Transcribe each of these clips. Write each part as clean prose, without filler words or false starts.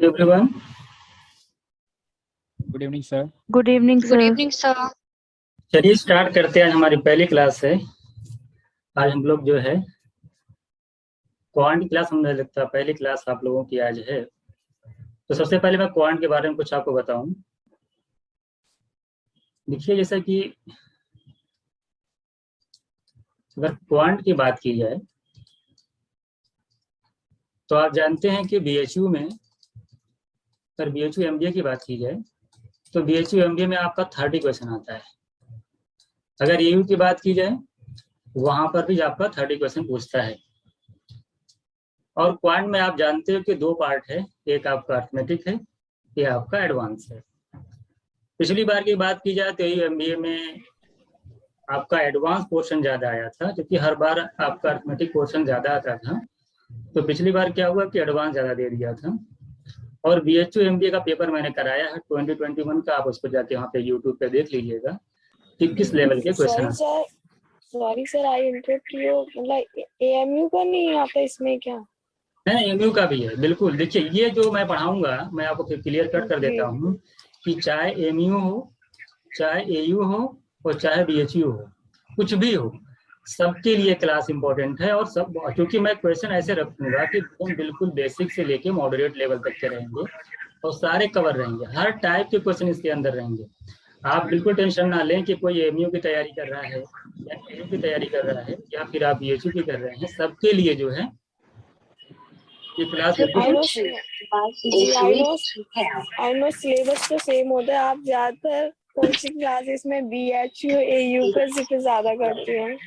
everyone. Good evening sir. Good evening sir. चलिए start करते हैं। आज हमारी पहली क्लास है। आज हम लोग जो है क्वांट की क्लास, मुझे लगता है पहली क्लास आप लोगों की आज है। तो सबसे पहले मैं क्वांट के बारे में कुछ आपको बताऊं। देखिए, जैसा कि अगर क्वांट की बात की जाए तो आप जानते हैं कि बीएचयू में, अगर बीएचयू एमबीए की बात की जाए तो बीएचयू एमबीए में आपका 30 क्वेश्चन आता है। अगर एयू की बात की जाए वहां पर भी आपका 30 क्वेश्चन पूछता है। और क्वांट में आप जानते हो कि दो पार्ट है, एक आपका अर्थमेटिक है, ये आपका एडवांस है। पिछली बार की बात की जाए तो एमबीए में आपका एडवांस पोर्शन ज्यादा आया था, क्योंकि हर बार आपका अर्थमेटिक पोर्शन ज्यादा आता था। तो पिछली बार क्या हुआ कि एडवांस ज्यादा दे दिया था। और बीएचयू एमबीए का पेपर मैंने कराया है 2021 का, आप उसको जाके वहाँ पे यूट्यूब पे देख लीजिएगा कि किस लेवल के क्वेश्चन आते हैं। Sorry sir, I interrupt you. मतलब एएमयू का नहीं आता इसमें क्या? नहीं, एमयू का भी है, बिल्कुल। देखिए, ये जो मैं पढ़ाऊंगा मैं आपको क्लियर कट कर देता हूँ कि चाहे एमयू हो, चाहे एयू हो और चाहे बीएचयू हो, कुछ भी हो, सबके लिए क्लास इंपॉर्टेंट है। और सब, क्योंकि मैं क्वेश्चन ऐसे रखूंगा कि एकदम बिल्कुल बेसिक से लेके मॉडरेट लेवल तक के रहेंगे और सारे कवर रहेंगे। हर टाइप के क्वेश्चन इसके अंदर रहेंगे। आप बिल्कुल टेंशन ना लें कि कोई एमयू की तैयारी कर रहा है या एयू की तैयारी कर रहा है या फिर आप बीएचयू की कर रहे हैं, सबके लिए जो है ये क्लास आई नो सिलेबस तो सेम होता है। आप ज्यादातर कौन सी क्लासेस में बीएचयू एयू का जिक्र ज्यादा करते हैं?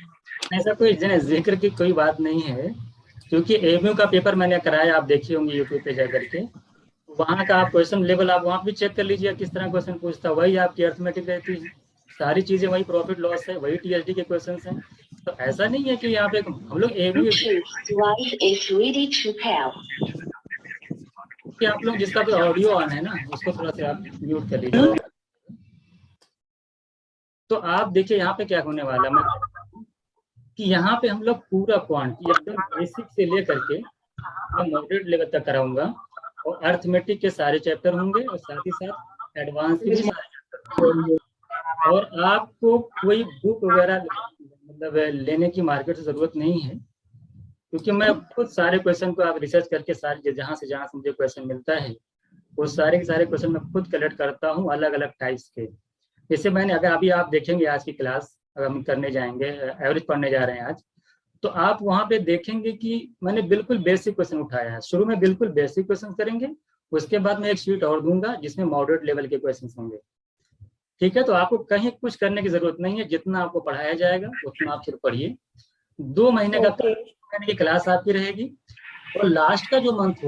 ऐसा कोई जिक्र की कोई बात नहीं है, क्योंकि एमयू का पेपर मैंने कराया, आप देखिए होंगे यूट्यूब पे जाकर के। वहाँ का आप क्वेश्चन लेवल आप वहाँ भी चेक कर लीजिए किस तरह क्वेश्चन पूछता है। वही आपकी अर्थमेटिक रहती है, सारी चीजें वही, प्रॉफिट लॉस है, वही टीएसडी के क्वेश्चन हैं। तो ऐसा नहीं है कि यहाँ पे हम लोग एमयू, आप लोग जिसका भी ऑडियो ऑन है ना उसको थोड़ा सा आप म्यूट कर लीजिए। तो आप देखिए यहाँ पे क्या होने वाला, मैं कि यहाँ पे हम लोग पूरा क्वांट एकदम बेसिक से लेकर के मैं मॉडरेट लेवल तक कराऊंगा। और अर्थमेटिक के सारे चैप्टर होंगे और साथ ही साथ एडवांस के भी सारे चैप्टर होंगे। और आपको कोई बुक वगैरह मतलब लेने की मार्केट से जरूरत नहीं है, क्योंकि मैं खुद सारे क्वेश्चन को आप रिसर्च करके सारे जहाँ से मुझे क्वेश्चन मिलता है वो सारे के सारे क्वेश्चन मैं खुद कलेक्ट करता हूँ, अलग अलग टाइप्स के। जैसे मैंने, अगर अभी आप देखेंगे आज की क्लास, अगर हम करने जाएंगे, एवरेज पढ़ने जा रहे हैं आज, तो आप वहाँ पे देखेंगे कि मैंने बिल्कुल बेसिक क्वेश्चन उठाया है। शुरू में बिल्कुल बेसिक क्वेश्चन करेंगे, उसके बाद मैं एक शीट और दूंगा जिसमें मॉडरेट लेवल के क्वेश्चन होंगे। ठीक है, तो आपको कहीं कुछ करने की जरूरत नहीं है, जितना आपको पढ़ाया जाएगा उतना आप सिर्फ पढ़िए। 2 महीने की क्लास आपकी रहेगी। और लास्ट का जो मंथ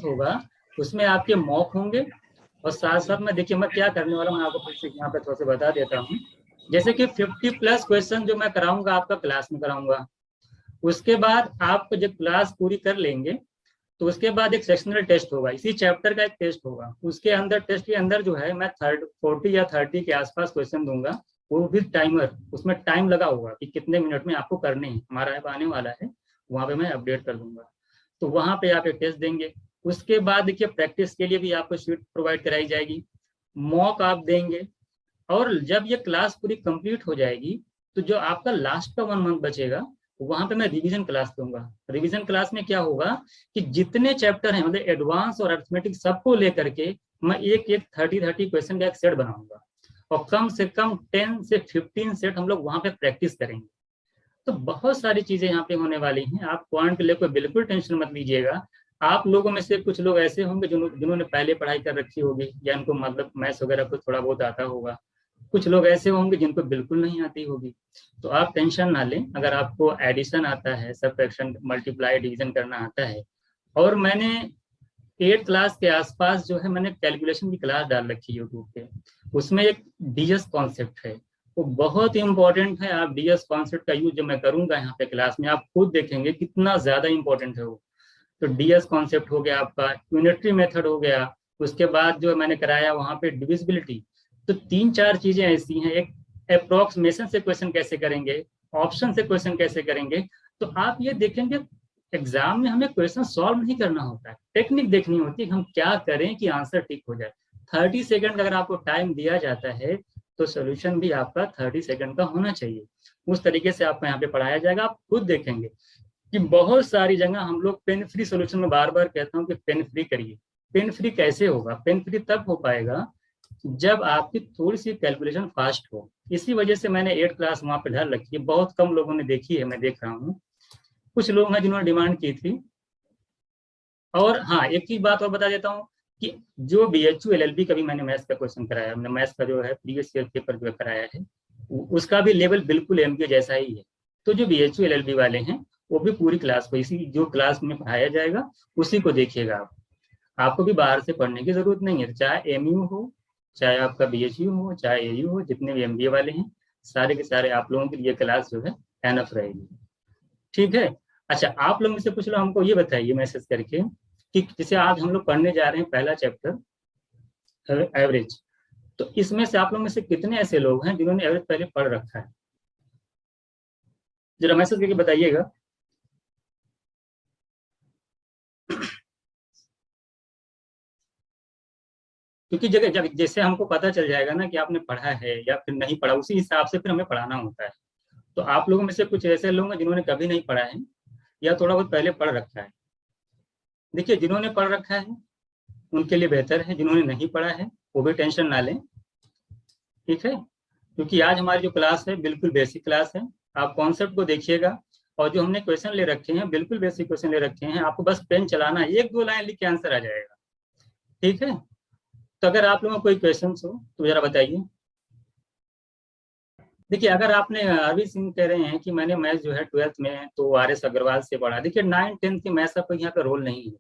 होगा उसमें आपके मॉक होंगे। और साथ साथ में देखिए मैं क्या करने वाला हूँ, मैं आपको फिर से यहाँ पे थोड़ा सा बता देता हूँ। जैसे कि 50+ क्वेश्चन जो मैं कराऊंगा आपका क्लास में कराऊंगा, उसके बाद आप जब क्लास पूरी कर लेंगे तो उसके बाद एक सेक्शनल टेस्ट होगा, इसी चैप्टर का एक टेस्ट होगा। उसके अंदर, टेस्ट के अंदर जो है मैं 40 या 30 के आसपास क्वेश्चन दूंगा, वो भी टाइमर, उसमें टाइम लगा होगा कि कितने मिनट में आपको करने हैं। हमारा ऐप आने वाला है, वहाँ पे मैं अपडेट कर दूंगा, तो वहाँ पे आप एक टेस्ट देंगे। उसके बाद देखिए प्रैक्टिस के लिए भी आपको शीट प्रोवाइड कराई जाएगी, मॉक आप देंगे। और जब ये क्लास पूरी कंप्लीट हो जाएगी तो जो आपका लास्ट का 1 मंथ बचेगा वहां पे मैं रिवीजन क्लास दूंगा। रिवीजन क्लास में क्या होगा कि जितने चैप्टर हैं, मतलब एडवांस और अर्थमेटिक सबको लेकर के मैं एक 30 क्वेश्चन का एक सेट बनाऊंगा। और कम से कम 10 से 15 सेट हम लोग वहां पे प्रैक्टिस करेंगे। तो बहुत सारी चीजें यहाँ पे होने वाली हैं। आप क्वांट के लिए कोई बिल्कुल टेंशन मत लीजिएगा। आप लोगों में से कुछ लोग ऐसे होंगे जिन्होंने पहले पढ़ाई कर रखी होगी या इनको मतलब मैथ्स वगैरह को थोड़ा बहुत आता होगा। कुछ लोग ऐसे होंगे जिनको बिल्कुल नहीं आती होगी। तो आप टेंशन ना लें। अगर आपको एडिशन आता है, सब्ट्रैक्शन, मल्टीप्लाई, डिवीजन करना आता है, और मैंने 8 क्लास के आसपास जो है मैंने कैलकुलेशन की क्लास डाल रखी है यूट्यूब पे, उसमें एक डीएस कॉन्सेप्ट है, वो बहुत इंपॉर्टेंट है। आप डीएस कॉन्सेप्ट का यूज जो मैं करूंगा यहाँ पे क्लास में, आप खुद देखेंगे कितना ज्यादा इंपॉर्टेंट है वो। तो डीएस कॉन्सेप्ट हो गया आपका, यूनिटरी मेथड हो गया, उसके बाद जो मैंने कराया वहाँ पे डिविजिबिलिटी। तो 3-4 चीजें ऐसी हैं। एक अप्रोक्सीमेशन से क्वेश्चन कैसे करेंगे, ऑप्शन से क्वेश्चन कैसे करेंगे। तो आप ये देखेंगे एग्जाम में हमें क्वेश्चन सॉल्व नहीं करना होता है, टेक्निक देखनी होती है, हम क्या करें कि आंसर टिक हो जाए। 30 सेकंड अगर आपको टाइम दिया जाता है तो सोल्यूशन भी आपका 30 सेकंड का होना चाहिए। उस तरीके से आपको यहाँ पे पढ़ाया जाएगा। आप खुद देखेंगे कि बहुत सारी जगह हम लोग पेन फ्री सोल्यूशन में बार बार कहता हूँ कि पेन फ्री करिए। पेन फ्री कैसे होगा? पेन फ्री तब हो पाएगा जब आपकी थोड़ी सी कैलकुलेशन फास्ट हो। इसी वजह से मैंने 8 क्लास वहां पे डाल रखी है, बहुत कम लोगों ने देखी है, मैं देख रहा हूँ। कुछ लोग हैं जिन्होंने डिमांड की थी। और हाँ, एक ही बात और बता देता हूँ कि जो BHU LLB का भी मैंने मैथ्स का क्वेश्चन कराया, हमने मैथ्स का जो है प्रीवियस ईयर पेपर जो कराया है, उसका भी लेवल बिल्कुल MK जैसा ही है। तो जो BHU LLB वाले हैं वो भी पूरी क्लास को, इसी जो क्लास में पढ़ाया जाएगा उसी को देखिएगा आप। आपको भी बाहर से पढ़ने की जरूरत नहीं है, चाहे MU हो, चाहे आपका BHU हो, चाहे AU हो, जितने भी MBA वाले हैं, सारे के सारे आप लोगों के लिए क्लास जो है एनफ रहेगी। ठीक है। अच्छा, आप लोग में से कुछ लोग हमको ये बताइए मैसेज करके कि जैसे आज हम लोग पढ़ने जा रहे हैं पहला चैप्टर एवरेज, तो इसमें से आप लोग में से कितने ऐसे लोग हैं जिन्होंने एवरेज पहले पढ़ रखा है? जरा मैसेज करके बताइएगा। क्योंकि जगह जैसे हमको पता चल जाएगा ना कि आपने पढ़ा है या फिर नहीं पढ़ा, उसी हिसाब से फिर हमें पढ़ाना होता है। तो आप लोगों में से कुछ ऐसे लोग हैं जिन्होंने कभी नहीं पढ़ा है या थोड़ा बहुत पहले पढ़ रखा है। देखिए, जिन्होंने पढ़ रखा है उनके लिए बेहतर है, जिन्होंने नहीं पढ़ा है वो भी टेंशन ना लें। ठीक है, क्योंकि आज हमारी जो क्लास है बिल्कुल बेसिक क्लास है। आप कॉन्सेप्ट को देखिएगा और जो हमने क्वेश्चन ले रखे हैं बिल्कुल बेसिक क्वेश्चन ले रखे हैं, आपको बस पेन चलाना है, 1-2 लाइन लिख के आंसर आ जाएगा। ठीक है, तो अगर आप लोगों को कोई क्वेश्चन हो तो जरा बताइए। देखिए, अगर आपने अरविंद सिंह कह रहे हैं कि मैंने मैथ्स जो है 12th में तो RS अग्रवाल से पढ़ा, देखिए 9th-10th की मैथ्स का कोई यहाँ पे रोल नहीं है।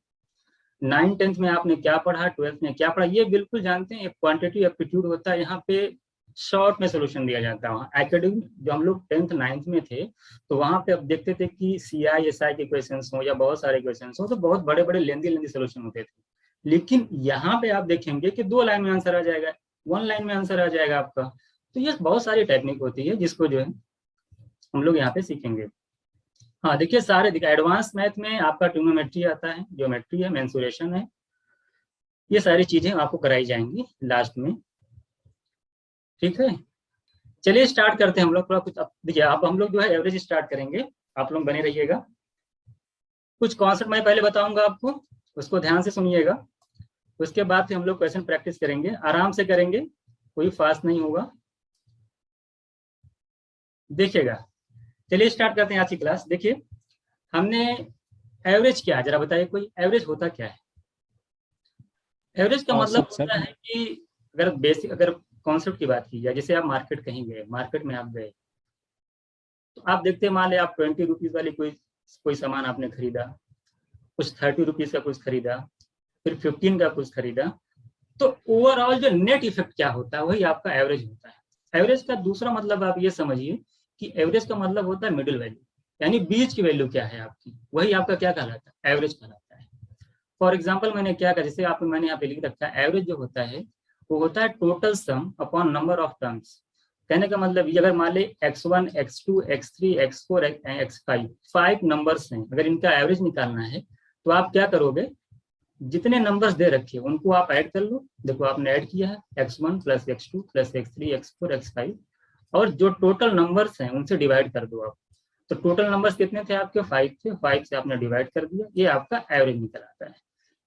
9th-10th में आपने क्या पढ़ा, 12th में क्या पढ़ा, ये बिल्कुल जानते हैं। क्वांटिटी एप्टीट्यूड होता है, यहाँ पे शॉर्ट में सोल्यूशन दिया जाता है। एकेडमिक जो हम लोग 10th-9th में थे तो वहां पे अब देखते थे कि CI SI के क्वेश्चन हो या बहुत सारे क्वेश्चन हो तो बहुत बड़े बड़े लेंदी सोल्यूशन होते थे। लेकिन यहाँ पे आप देखेंगे कि 2 लाइन में आंसर आ जाएगा, 1 लाइन में आंसर आ जाएगा आपका। तो ये बहुत सारी टेक्निक होती है जिसको जो है हम लोग यहाँ पे सीखेंगे। हाँ देखिए, सारे देखिए एडवांस मैथ में आपका ट्रिग्नोमेट्री आता है, ज्योमेट्री है, मेंसुरेशन है, ये सारी चीजें आपको कराई जाएंगी लास्ट में। ठीक है, चलिए स्टार्ट करते हैं हम लोग। थोड़ा कुछ देखिए, आप हम लोग जो है एवरेज स्टार्ट करेंगे, आप लोग बने रहिएगा। कुछ कॉन्सेप्ट मैं पहले बताऊंगा आपको, उसको ध्यान से सुनिएगा। उसके बाद फिर हम लोग क्वेश्चन प्रैक्टिस करेंगे, आराम से करेंगे, कोई फास्ट नहीं होगा, देखिएगा। चलिए स्टार्ट करते हैं आज की क्लास। देखिए, हमने एवरेज क्या है जरा बताइए, कोई एवरेज होता क्या है? एवरेज का मतलब होता है कि अगर कॉन्सेप्ट की बात की जाए, जैसे आप मार्केट कहीं गए, मार्केट में आप गए तो आप देखते हैं, मान लिया आप 20 रुपीज वाली कोई सामान आपने खरीदा, कुछ 30 रुपीज का कुछ खरीदा, फिर 15 का कुछ खरीदा, तो ओवरऑल जो नेट इफेक्ट क्या होता है वही आपका एवरेज होता है। एवरेज का दूसरा मतलब आप ये समझिए कि एवरेज का मतलब होता है मिडिल वैल्यू, यानी बीच की वैल्यू क्या है आपकी, वही आपका क्या कहलाता है, एवरेज कहलाता है। फॉर एग्जाम्पल मैंने क्या कहा, जैसे आप मैंने यहाँ पे लिख रखा है, एवरेज जो होता है वो होता है total sum upon number of terms. कहने का मतलब ये, अगर मान ले x1, x2, x3, x4, x5 5 numbers हैं, अगर इनका एवरेज निकालना है तो आप क्या करोगे, जितने नंबर्स दे रखे उनको आप ऐड कर लो। देखो आपने ऐड किया है x1 + x2 + x3 x4 x5, और जो टोटल नंबर्स हैं उनसे डिवाइड कर दो आप। तो टोटल नंबर्स कितने थे आपके, 5 थे, 5 से आपने डिवाइड कर दिया, ये आपका एवरेज निकल आता है।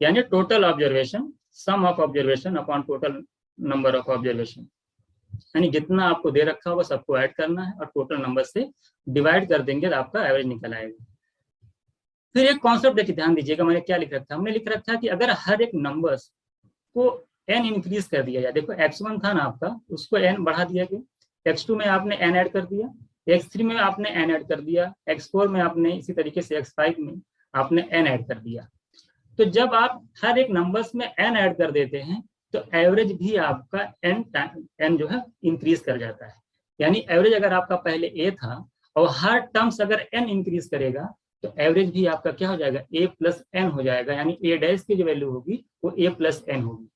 यानी total observation, sum of observation upon total number of observation, यानी जितना आपको दे रखा होगा सबको ऐड करना है और टोटल नंबर से डिवाइड कर देंगे तो आपका एवरेज निकल आएगा। फिर एक कॉन्सेप्ट देखिए, ध्यान दीजिएगा, मैंने क्या लिख रखा है, हमने लिख रखा है कि अगर हर एक नंबर्स को n इंक्रीज कर दिया जाए, देखो x1 था ना आपका, उसको n बढ़ा दिया गया, x2 में आपने n ऐड कर दिया, x3 में आपने n ऐड कर दिया, x4 में आपने इसी तरीके से x5 में आपने n ऐड कर दिया। तो जब आप हर एक नंबर्स में n ऐड कर देते हैं तो एवरेज भी आपका n जो है इंक्रीज कर जाता है। यानी एवरेज अगर आपका पहले a था और हर टर्म्स अगर n इंक्रीज करेगा तो एवरेज भी आपका क्या हो जाएगा, a + n हो जाएगा, यानी a' की जो वैल्यू होगी वो a + n होगी।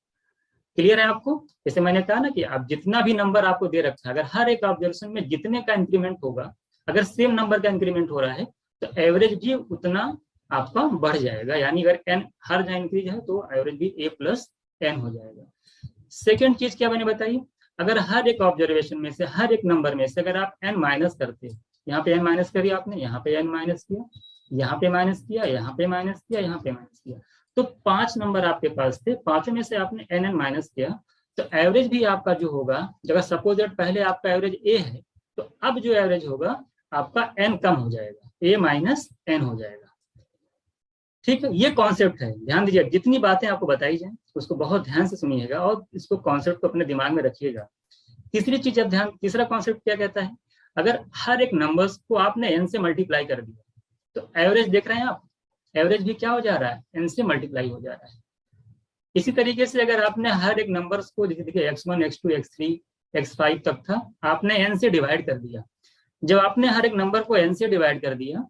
क्लियर है आपको? जैसे मैंने कहा ना कि आप जितना भी नंबर आपको दे रखा है, अगर हर एक ऑब्जर्वेशन में जितने का इंक्रीमेंट होगा, अगर सेम नंबर का इंक्रीमेंट हो रहा है तो एवरेज भी उतना आपका बढ़ जाएगा, यानी अगर n हर जगह इंक्रीज है तो एवरेज भी a प्लस n हो जाएगा। सेकेंड चीज क्या मैंने बताई, अगर हर एक ऑब्जर्वेशन में से, हर एक नंबर में से अगर आप n माइनस करते, यहाँ पे n माइनस करिए आपने, यहाँ पे n माइनस किया, यहाँ पे माइनस किया, यहाँ पे माइनस किया, यहाँ पे माइनस किया, तो 5 नंबर आपके पास थे, पांचों में से आपने n माइनस किया, तो एवरेज भी आपका जो होगा, अगर सपोज दैट पहले आपका एवरेज a है, तो अब जो एवरेज होगा आपका n कम हो जाएगा, a माइनस n हो जाएगा। ठीक है, ये कॉन्सेप्ट है, ध्यान दीजिए, जितनी बातें आपको बताई जाए उसको बहुत ध्यान से सुनिएगा और इसको कॉन्सेप्ट को अपने दिमाग में रखिएगा। तीसरी चीज, अब ध्यान, तीसरा कॉन्सेप्ट क्या कहता है, अगर हर एक नंबर्स को आपने n से मल्टीप्लाई कर दिया, तो एवरेज देख रहे हैं आप, एवरेज भी क्या हो जा रहा है, n से मल्टीप्लाई हो जा रहा है। इसी तरीके से अगर आपने हर एक नंबर्स को, जैसे देखिए x1, x2, x3, x5 तक था, आपने n से डिवाइड कर दिया, जब आपने हर एक नंबर को n से डिवाइड कर दिया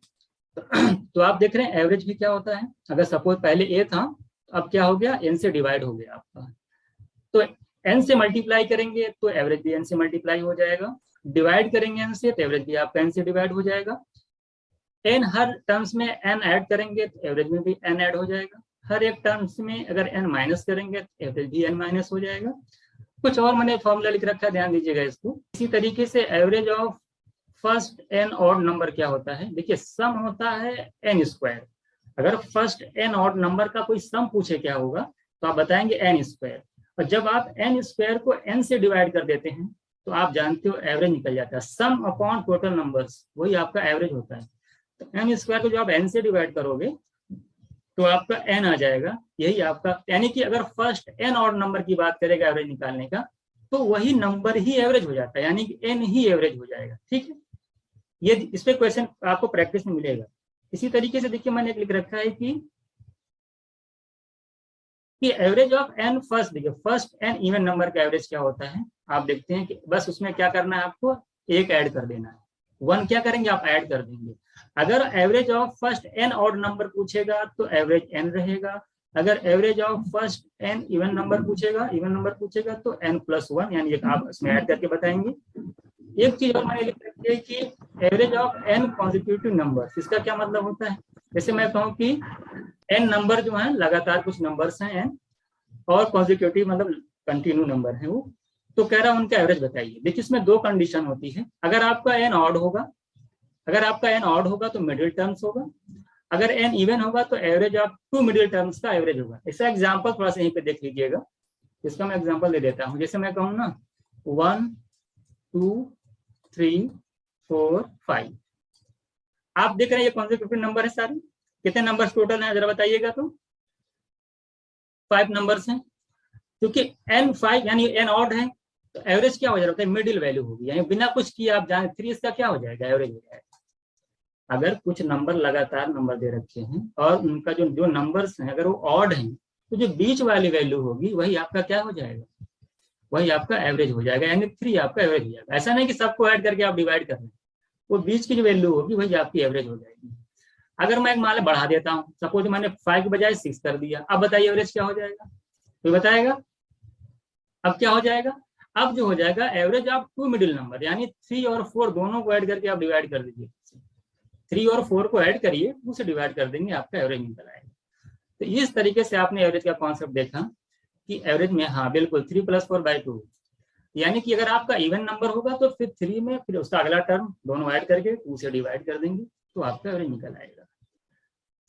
तो आप देख रहे हैं एवरेज भी क्या होता है, अगर सपोज पहले a था, अब क्या हो गया, n से डिवाइड हो गया आपका, तो n से मल्टीप्लाई करेंगे तो एवरेज भी n से मल्टीप्लाई हो जाएगा, डिवाइड करेंगे n से तो एवरेज भी आपका n से डिवाइड हो जाएगा, n हर टर्म्स में n ऐड करेंगे तो एवरेज में भी n ऐड हो जाएगा, हर एक टर्म्स में अगर n माइनस करेंगे तो एवरेज भी n माइनस हो जाएगा। कुछ और मैंने फॉर्मूला लिख रखा है, ध्यान दीजिएगा इसको। इसी तरीके से average of first n odd number क्या होता है, देखिए सम होता है n स्क्वायर, अगर फर्स्ट n ऑड नंबर का कोई सम पूछे क्या होगा तो आप बताएंगे n स्क्वायर, और जब आप n स्क्वायर को n से डिवाइड कर देते हैं तो आप जानते हो एवरेज निकल जाता है, सम अपॉन टोटल नंबर्स, वही आपका एवरेज होता है। तो n स्क्वायर को जो आप n से डिवाइड करोगे तो आपका n आ जाएगा, यही आपका, यानी कि अगर फर्स्ट n ऑड नंबर की बात करेगा एवरेज निकालने का तो वही नंबर ही एवरेज हो जाता है, यानी कि n ही एवरेज हो जाएगा। ठीक है, ये इस पे क्वेश्चन आपको प्रैक्टिस में मिलेगा। इसी तरीके से देखिए मैंने एक लिख रखा है कि एवरेज ऑफ n फर्स्ट, देखिए फर्स्ट n इवन नंबर का एवरेज क्या होता है, आप देखते हैं कि बस उसमें क्या करना है, आपको एक ऐड कर देना है, 1 क्या करेंगे आप ऐड कर देंगे। अगर average of first n odd number पूछेगा तो एवरेज n रहेगा, अगर average of first n even number पूछेगा तो n प्लस 1, यानी आप इसमें ऐड करके बताएंगे। एक चीज और मैंने लिख रखी है कि average of n consecutive number, इसका क्या मतलब होता है, जैसे मैं कहूँ कि n नंबर जो है लगातार कुछ नंबर्स हैं n, और कॉन्जिक्यूटिव मतलब कंटिन्यू नंबर है वो, तो कह रहा है उनका एवरेज बताइए। देखिए इसमें दो कंडीशन होती है, अगर आपका n ऑड होगा तो मिडिल टर्म्स होगा, अगर n इवन होगा तो एवरेज ऑफ 2 मिडिल टर्म्स का एवरेज होगा। इसका एग्जांपल थोड़ा सा यहीं पे देख लीजिएगा, इसका मैं एग्जांपल दे देता हूँ, जैसे मैं कहूँ ना 1 2 3 4 5, आप देख रहे हैं ये कॉन्जिक्यूटिव नंबर है सारे, कितने नंबर्स टोटल हैं जरा बताइएगा, तो 5 नंबर्स हैं, क्योंकि n 5 यानी n ऑड है तो एवरेज क्या हो जाएगा, मिडिल वैल्यू होगी, यानी बिना कुछ किए आप जाने 3 इसका क्या हो जाएगा, एवरेज हो जाएगा। अगर कुछ नंबर लगातार नंबर दे रखे हैं और उनका जो नंबर्स हैं अगर वो ऑड हैं तो जो बीच वाली वैल्यू होगी वही आपका क्या हो जाएगा, वही आपका एवरेज हो जाएगा, यानी 3 आपका एवरेज हो जाएगा। ऐसा नहीं कि सबको ऐड करके आप डिवाइड कर रहे हैं, वो बीच की जो वैल्यू होगी वही आपकी एवरेज हो जाएगी। अगर मैं एक मान लो बढ़ा देता हूँ, सपोज मैंने 5 के बजाय 6 कर दिया, अब बताइए एवरेज क्या हो जाएगा, कोई बताएगा, अब क्या हो जाएगा, अब जो हो जाएगा एवरेज ऑफ 2 मिडिल नंबर, यानी 3 और 4 दोनों को ऐड करके आप डिवाइड कर दीजिए, 3 और 4 को ऐड करिए, उसे डिवाइड कर देंगे, आपका एवरेज निकल आएगा। तो इस तरीके से आपने एवरेज का कॉन्सेप्ट देखा कि एवरेज में, हाँ बिल्कुल 3 + 4/2, यानी कि अगर आपका इवन नंबर होगा तो फिर 3 में फिर उसका अगला टर्म दोनों ऐड करके 2 से डिवाइड कर देंगे तो आपका एवरेज निकल आएगा।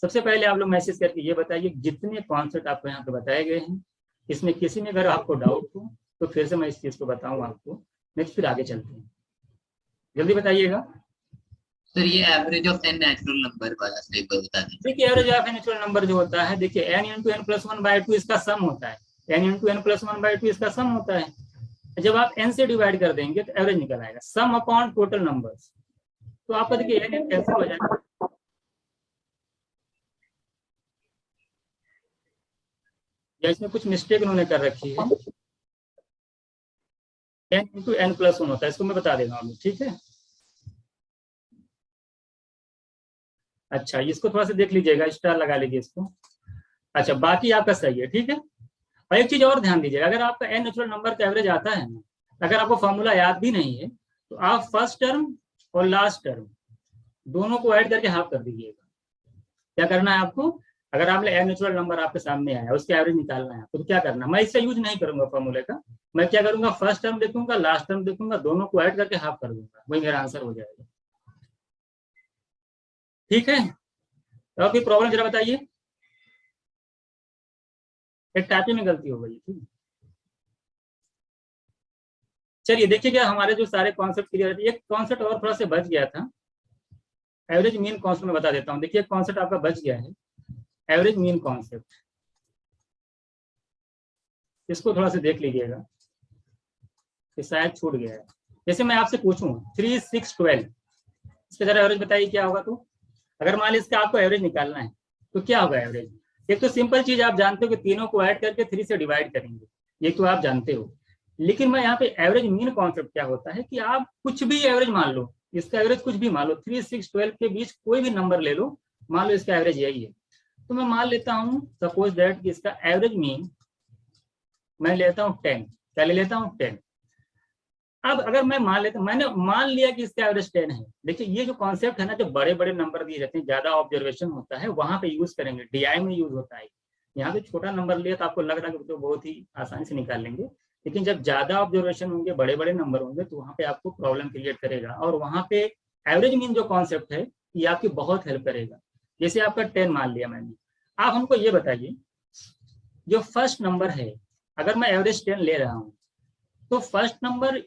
सबसे पहले आप लोग मैसेज करके ये बताइए जितने कॉन्सेप्ट आपको यहाँ पे बताए गए हैं इसमें किसी में अगर आपको डाउट हो तो फिर से मैं इस चीज को बताऊँ आपको, नेक्स्ट फिर आगे चलते हैं, जल्दी बताइएगा। सर ये average of n natural number वाला स्टेप बता दीजिए। देखिए एवरेज ऑफ नेचुरल नंबर जो होता है, देखिए n × n + 1/2 इसका सम होता है, n × n + 1/2 इसका सम होता है, जब आप n से डिवाइड कर देंगे तो एवरेज निकल आएगा, सम अपॉन टोटल नंबर्स, तो आपका देखिए n कैंसिल हो जाएगा, या इसमें कुछ मिस्टेक उन्होंने कर रखी है, n × n + 1 होता है, इसको मैं बता देगा हूँ, ठीक है। अच्छा इसको थोड़ा सा देख लीजिएगा, स्टार लगा लीजिए इसको। अच्छा बाकी आपका सही है, ठीक है। और एक चीज और ध्यान दीजिएगा, अगर आपका n नेचुरल नंबर का एवरेज आता है ना, अगर आपको फॉर्मूला याद भी नहीं है तो आप फर्स्ट टर्म और लास्ट टर्म दोनों को ऐड करके हाफ कर दीजिएगा, क्या करना है आपको, अगर आप नेचुरल नंबर आपके सामने आया उसके एवरेज निकालना है आपको, तो क्या करना, मैं इससे यूज नहीं करूंगा फॉर्मूले का, मैं क्या करूंगा, फर्स्ट टर्म देखूंगा, लास्ट टर्म देखूंगा, दोनों को ऐड करके हाफ कर दूंगा, वही मेरा आंसर हो जाएगा। ठीक है, तो कोई प्रॉब्लम जरा बताइए, एक टाइपिंग में गलती हो गई थी। चलिए देखिए क्या हमारे जो सारे कॉन्सेप्ट क्लियर है, एक कॉन्सेप्ट और थोड़ा सा बच गया था, एवरेज मीन कॉन्सेप्ट में बता देता हूँ। देखिए कॉन्सेप्ट आपका बच गया है, एवरेज मीन कॉन्सेप्ट, इसको थोड़ा सा देख लीजिएगा, ये शायद छूट गया है। जैसे मैं आपसे पूछूं 3, 6, 12, इसका जरा एवरेज बताइए क्या होगा। तो अगर मान लीजिए इसका आपको एवरेज निकालना है तो क्या होगा एवरेज। एक तो सिंपल चीज आप जानते हो कि तीनों को ऐड करके 3 से डिवाइड करेंगे, ये तो आप जानते हो। लेकिन मैं यहाँ पे एवरेज मीन कॉन्सेप्ट क्या होता है कि आप कुछ भी एवरेज मान लो, इसका एवरेज कुछ भी मान लो, 3, 6, 12 के बीच कोई भी नंबर ले लो, मान लो इसका एवरेज यही है, तो मैं मान लेता हूँ सपोज दैट कि इसका एवरेज मीन मैं लेता हूँ 10, क्या ले लेता हूँ 10। अब अगर मैं मैंने मान लिया कि इसका एवरेज 10 है। देखिए ये जो कॉन्सेप्ट है ना, जो बड़े बड़े नंबर दिए जाते हैं, ज्यादा ऑब्जर्वेशन होता है, वहां पे यूज करेंगे, डीआई में यूज होता है। यहाँ पे छोटा नंबर लिया तो आपको लग रहा है कि तो बहुत ही आसानी से निकाल लेंगे, लेकिन जब ज्यादा ऑब्जर्वेशन होंगे, बड़े बड़े नंबर होंगे, तो वहाँ पे आपको प्रॉब्लम क्रिएट करेगा। और वहाँ पे एवरेज मीन जो कॉन्सेप्ट है ये आपकी बहुत हेल्प करेगा। जैसे आपका 10 मान लिया मैंने, आप हमको ये बताइए जो फर्स्ट नंबर है, अगर मैं एवरेज 10 ले रहा हूँ, तो फर्स्ट नंबर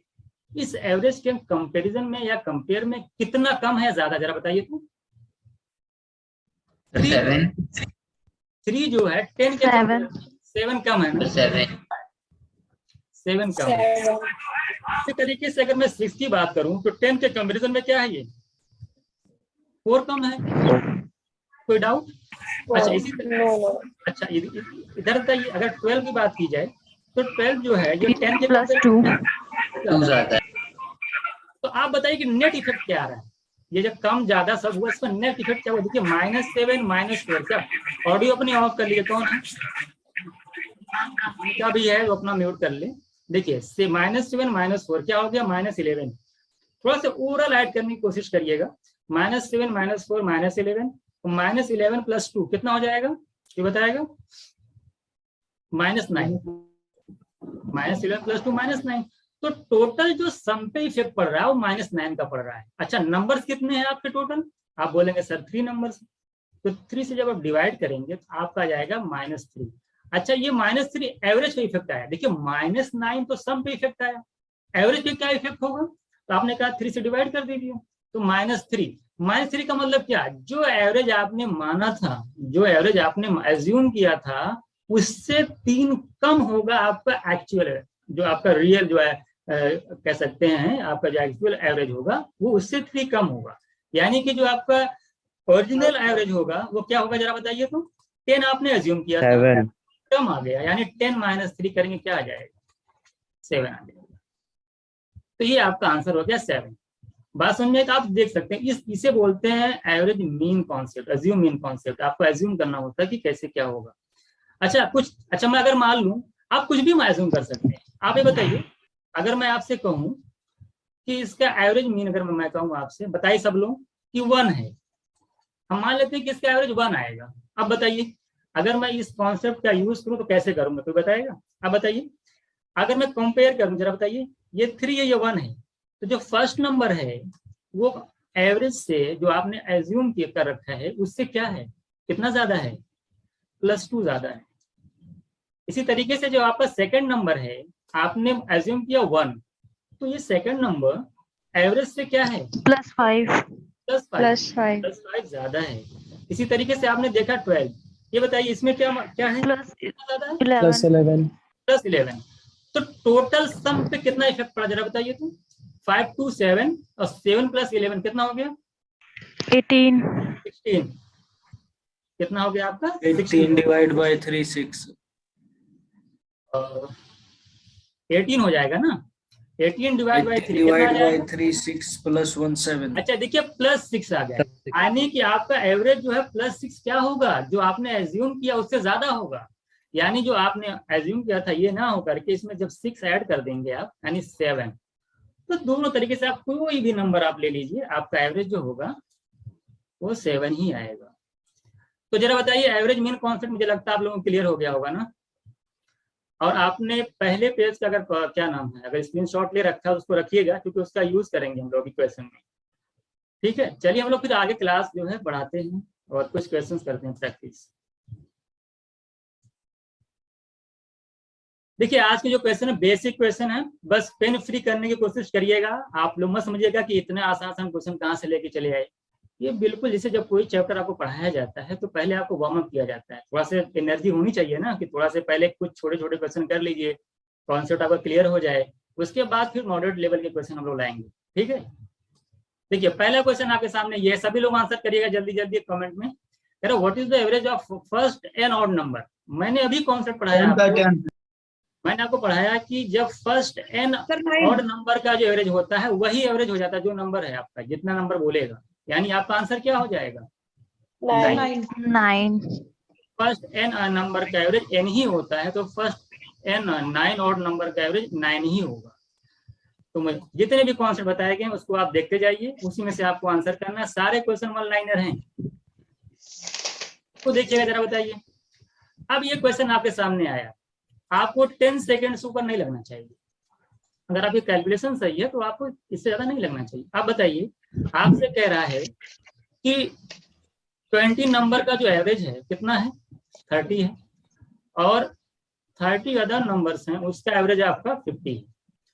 इस एवरेज के कंपैरिजन में या कंपेयर में कितना कम है, ज्यादा, जरा बताइए तो। 3 जो है 10 के 7 कम है ना, 7 कम है। इसी तरीके से अगर मैं 6 की बात करूं तो 10 के कंपैरिजन में क्या है, ये 4 कम है। कोई डाउट? अच्छा इसी अच्छा इधर बताइए, अगर 12 की बात की जाए तो 12 जो है ये 10 के +2 तो आप बताइए कि नेट इफेक्ट क्या आ रहा है, ये जब कम ज्यादा सब हुआ, इसका नेट इफेक्ट क्या हुआ। देखिए -7 -4, क्या ऑडियो अपनी ऑफ कर लिए, कौन है क्या भी है वो अपना म्यूट कर ले। देखिए से -7 -4 क्या हो गया, -11। थोड़ा सा ओवरऑल ऐड करने की कोशिश करिएगा, -7 -4 -11, तो -11 +2 कितना हो जाएगा, ये बताएगा, -9, -11 +2 -9। तो टोटल जो सम पे इफेक्ट पड़ रहा है वो -9 का पड़ रहा है। अच्छा नंबर्स कितने हैं आपके टोटल, आप बोलेंगे सर 3 नंबर्स, तो 3 से जब आप डिवाइड करेंगे तो आपका आ जाएगा -3। अच्छा ये -3 एवरेज पे इफेक्ट आया। देखिए -9 तो सम पे इफेक्ट आया, एवरेज पे क्या इफेक्ट होगा, तो आपने कहा 3 से डिवाइड कर दीजिए, तो -3 का मतलब क्या, जो एवरेज आपने माना था, जो एवरेज आपने एज्यूम किया था, उससे 3 कम होगा आपका एक्चुअल, जो आपका रियल जो है कह सकते हैं, आपका जो एक्चुअल एवरेज होगा वो उससे 3 कम होगा। यानी कि जो आपका ओरिजिनल एवरेज होगा वो क्या होगा, जरा बताइए तो। 10 आपने एज्यूम किया था, कम आ गया, यानी 10 - 3 करेंगे क्या आ जाएगा, 7 आ जाएगा। तो ये आपका आंसर हो गया 7। बात समझे तो आप देख सकते हैं, इसे बोलते हैं average mean concept, assume mean concept. आपको एज्यूम करना होता है कि कैसे क्या होगा। अच्छा मैं अगर मान लूं, आप कुछ भी एज्यूम कर सकते हैं। आप ये बताइए, अगर मैं आपसे कहूं कि इसका एवरेज मीन, अगर मैं कहूँ आपसे, बताइए सब लोग कि 1 है, हम मान लेते हैं कि इसका एवरेज 1 आएगा। अब बताइए अगर मैं इस कॉन्सेप्ट का यूज करूं तो कैसे करूंगा, कोई बताएगा। अब बताइए अगर मैं कंपेयर करूं, जरा बताइए, ये 3 है ये 1 है, तो जो फर्स्ट नंबर है वो एवरेज से जो आपने एज्यूम कर रखा है उससे क्या है, कितना ज्यादा है, +2 ज्यादा है। इसी तरीके से जो आपका सेकंड नंबर है, आपने एज्यूम किया 1, तो ये सेकंड नंबर एवरेज से क्या है, +5 ज्यादा है। इसी तरीके से आपने देखा 12, ये बताइए इसमें क्या क्या है, ज्यादा है, +11। तो टोटल सम पे कितना इफेक्ट पड़ा, जरा बताइए तो। 5 2 7 और 7 + 11 कितना हो गया, 16। कितना हो गया आपका, 18 डिवाइड बाय 3 6, 18 हो जाएगा ना। 18 डिवाइड बाय 3 + 1 7। अच्छा देखिए +6 आ गया, यानी कि आपका एवरेज जो है +6 क्या होगा, जो आपने एज्यूम किया उससे ज्यादा होगा। यानी जो आपने एज्यूम किया था ये ना होकर के इसमें जब 6 ऐड कर देंगे आप, यानी 7, तो दोनों तरीके से आप कोई भी नंबर आप ले लीजिए, आपका एवरेज जो होगा वो 7 ही आएगा। तो जरा बताइए एवरेज मीन कॉन्सेप्ट मुझे लगता है आप लोगों को क्लियर हो गया होगा ना। और आपने पहले पेज का अगर क्या नाम है, अगर स्क्रीनशॉट ले रखा है उसको रखिएगा, क्योंकि उसका यूज करेंगे हम लोग इक्वेशन में। ठीक है, चलिए हम लोग फिर आगे क्लास जो है बढ़ाते हैं और कुछ क्वेश्चंस करते हैं प्रैक्टिस। देखिए आज के जो क्वेश्चन है बेसिक क्वेश्चन है, बस पेन फ्री करने की कोशिश करिएगा। आप लोग मत समझिएगा कि इतने आसान आसान क्वेश्चन कहाँ से लेके चले आए। ये बिल्कुल जैसे जब कोई चैप्टर आपको पढ़ाया जाता है तो पहले आपको वार्म अप किया जाता है, थोड़ा सा एनर्जी होनी चाहिए ना, कि थोड़ा से पहले कुछ छोटे छोटे क्वेश्चन कर लीजिए, कॉन्सेप्ट आपका क्लियर हो जाए, उसके बाद फिर मॉडरेट लेवल के क्वेश्चन हम लोग लाएंगे। ठीक है, देखिए पहला क्वेश्चन आपके सामने, ये सभी लोग आंसर करिएगा जल्दी जल्दी कमेंट में। कह रहे what is the average of first n odd number. मैंने अभी कॉन्सेप्ट पढ़ाया आपको, मैंने आपको पढ़ाया कि जब फर्स्ट एन ऑड नंबर का जो एवरेज होता है वही एवरेज हो जाता है जो नंबर है आपका, जितना नंबर बोलेगा, यानी आपका आंसर क्या हो जाएगा 9। फर्स्ट एन नंबर का एवरेज एन ही होता है, तो फर्स्ट एन 9 ऑड नंबर का एवरेज 9 ही होगा। तो जितने भी कॉन्सेप्ट बताए गए उसको आप देखते जाइए, उसी में से आपको आंसर करना है। सारे क्वेश्चन वन लाइनर हैं, तो देखिएगा जरा बताइए। अब ये क्वेश्चन आपके सामने आया, आपको 10 सेकेंड से ऊपर नहीं लगना चाहिए। अगर आपकी कैलकुलेशन सही है तो आपको इससे ज्यादा नहीं लगना चाहिए। आप बताइए, आपसे कह रहा है कि 20 नंबर का जो एवरेज है कितना है 30 है, और 30 अदर नंबर्स हैं उसका एवरेज आपका 50 है।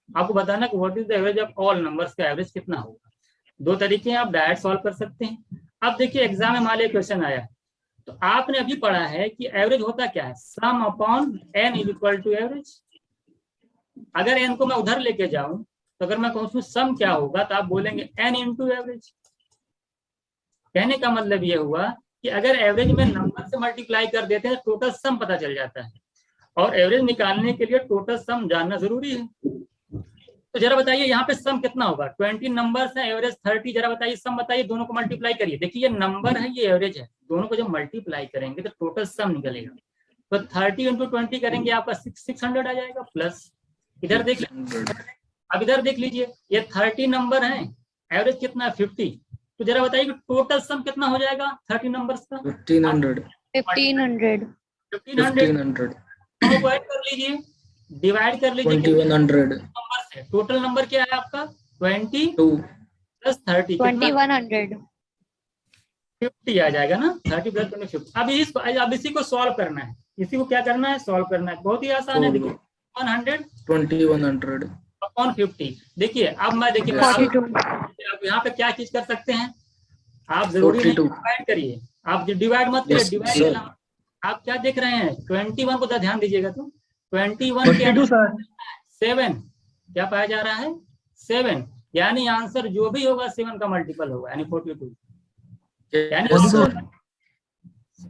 आपको बताना कि what is the average of all numbers का एवरेज कितना होगा। दो तरीके हैं, आप डायरेक्ट सॉल्व कर सकते हैं। अब देखिए एग्जाम में मान लिया क्वेश्चन आया, तो आपने अभी पढ़ा है कि एवरेज होता क्या है, sum upon n is equal to average. अगर एन को मैं उधर लेके जाऊं तो अगर मैं कहूँ सम क्या होगा तो आप बोलेंगे एन इंटू एवरेज। कहने का मतलब ये हुआ कि अगर एवरेज में नंबर से मल्टीप्लाई कर देते हैं तो टोटल सम पता चल जाता है, और एवरेज निकालने के लिए टोटल सम जानना जरूरी है। तो जरा बताइए यहाँ पे सम कितना होगा, 20 नंबर्स हैं, एवरेज 30, जरा बताइए सम बताइए, दोनों को मल्टीप्लाई करिए। देखिए ये नंबर है ये एवरेज है, दोनों को जब मल्टीप्लाई करेंगे तो टोटल सम निकलेगा। तो 30 इंटू 20 करेंगे आपका 600 आ जाएगा प्लस, इधर देख लीजिए, अब इधर देख लीजिए ये 30 नंबर है, एवरेज कितना है 50। तो जरा बताइए टोटल सम कितना हो जाएगा 30 नंबर्स का 1500 दोनों को ऐड कर लीजिए, डिवाइड कर लीजिए, 2100 नंबर है, टोटल नंबर क्या है आपका 22 प्लस 30 2100 50 आ जाएगा ना, 30 प्लस 20 50। अब इसी को सॉल्व करना है, इसी को क्या करना है सॉल्व करना है, बहुत ही आसान है। देखिए 2100 अपॉन 50। देखिए अब मैं देखिए आप यहाँ पे क्या चीज कर सकते हैं, आप जरूरी नहीं डिवाइड करिए, आप डिवाइड मत करिए, डिवाइड आप क्या देख रहे हैं 21 को ध्यान दीजिएगा। तो 21 के 7 क्या पाया जा रहा है 7, यानी आंसर जो भी होगा 7 का मल्टीपल होगा, यानी 42। यानी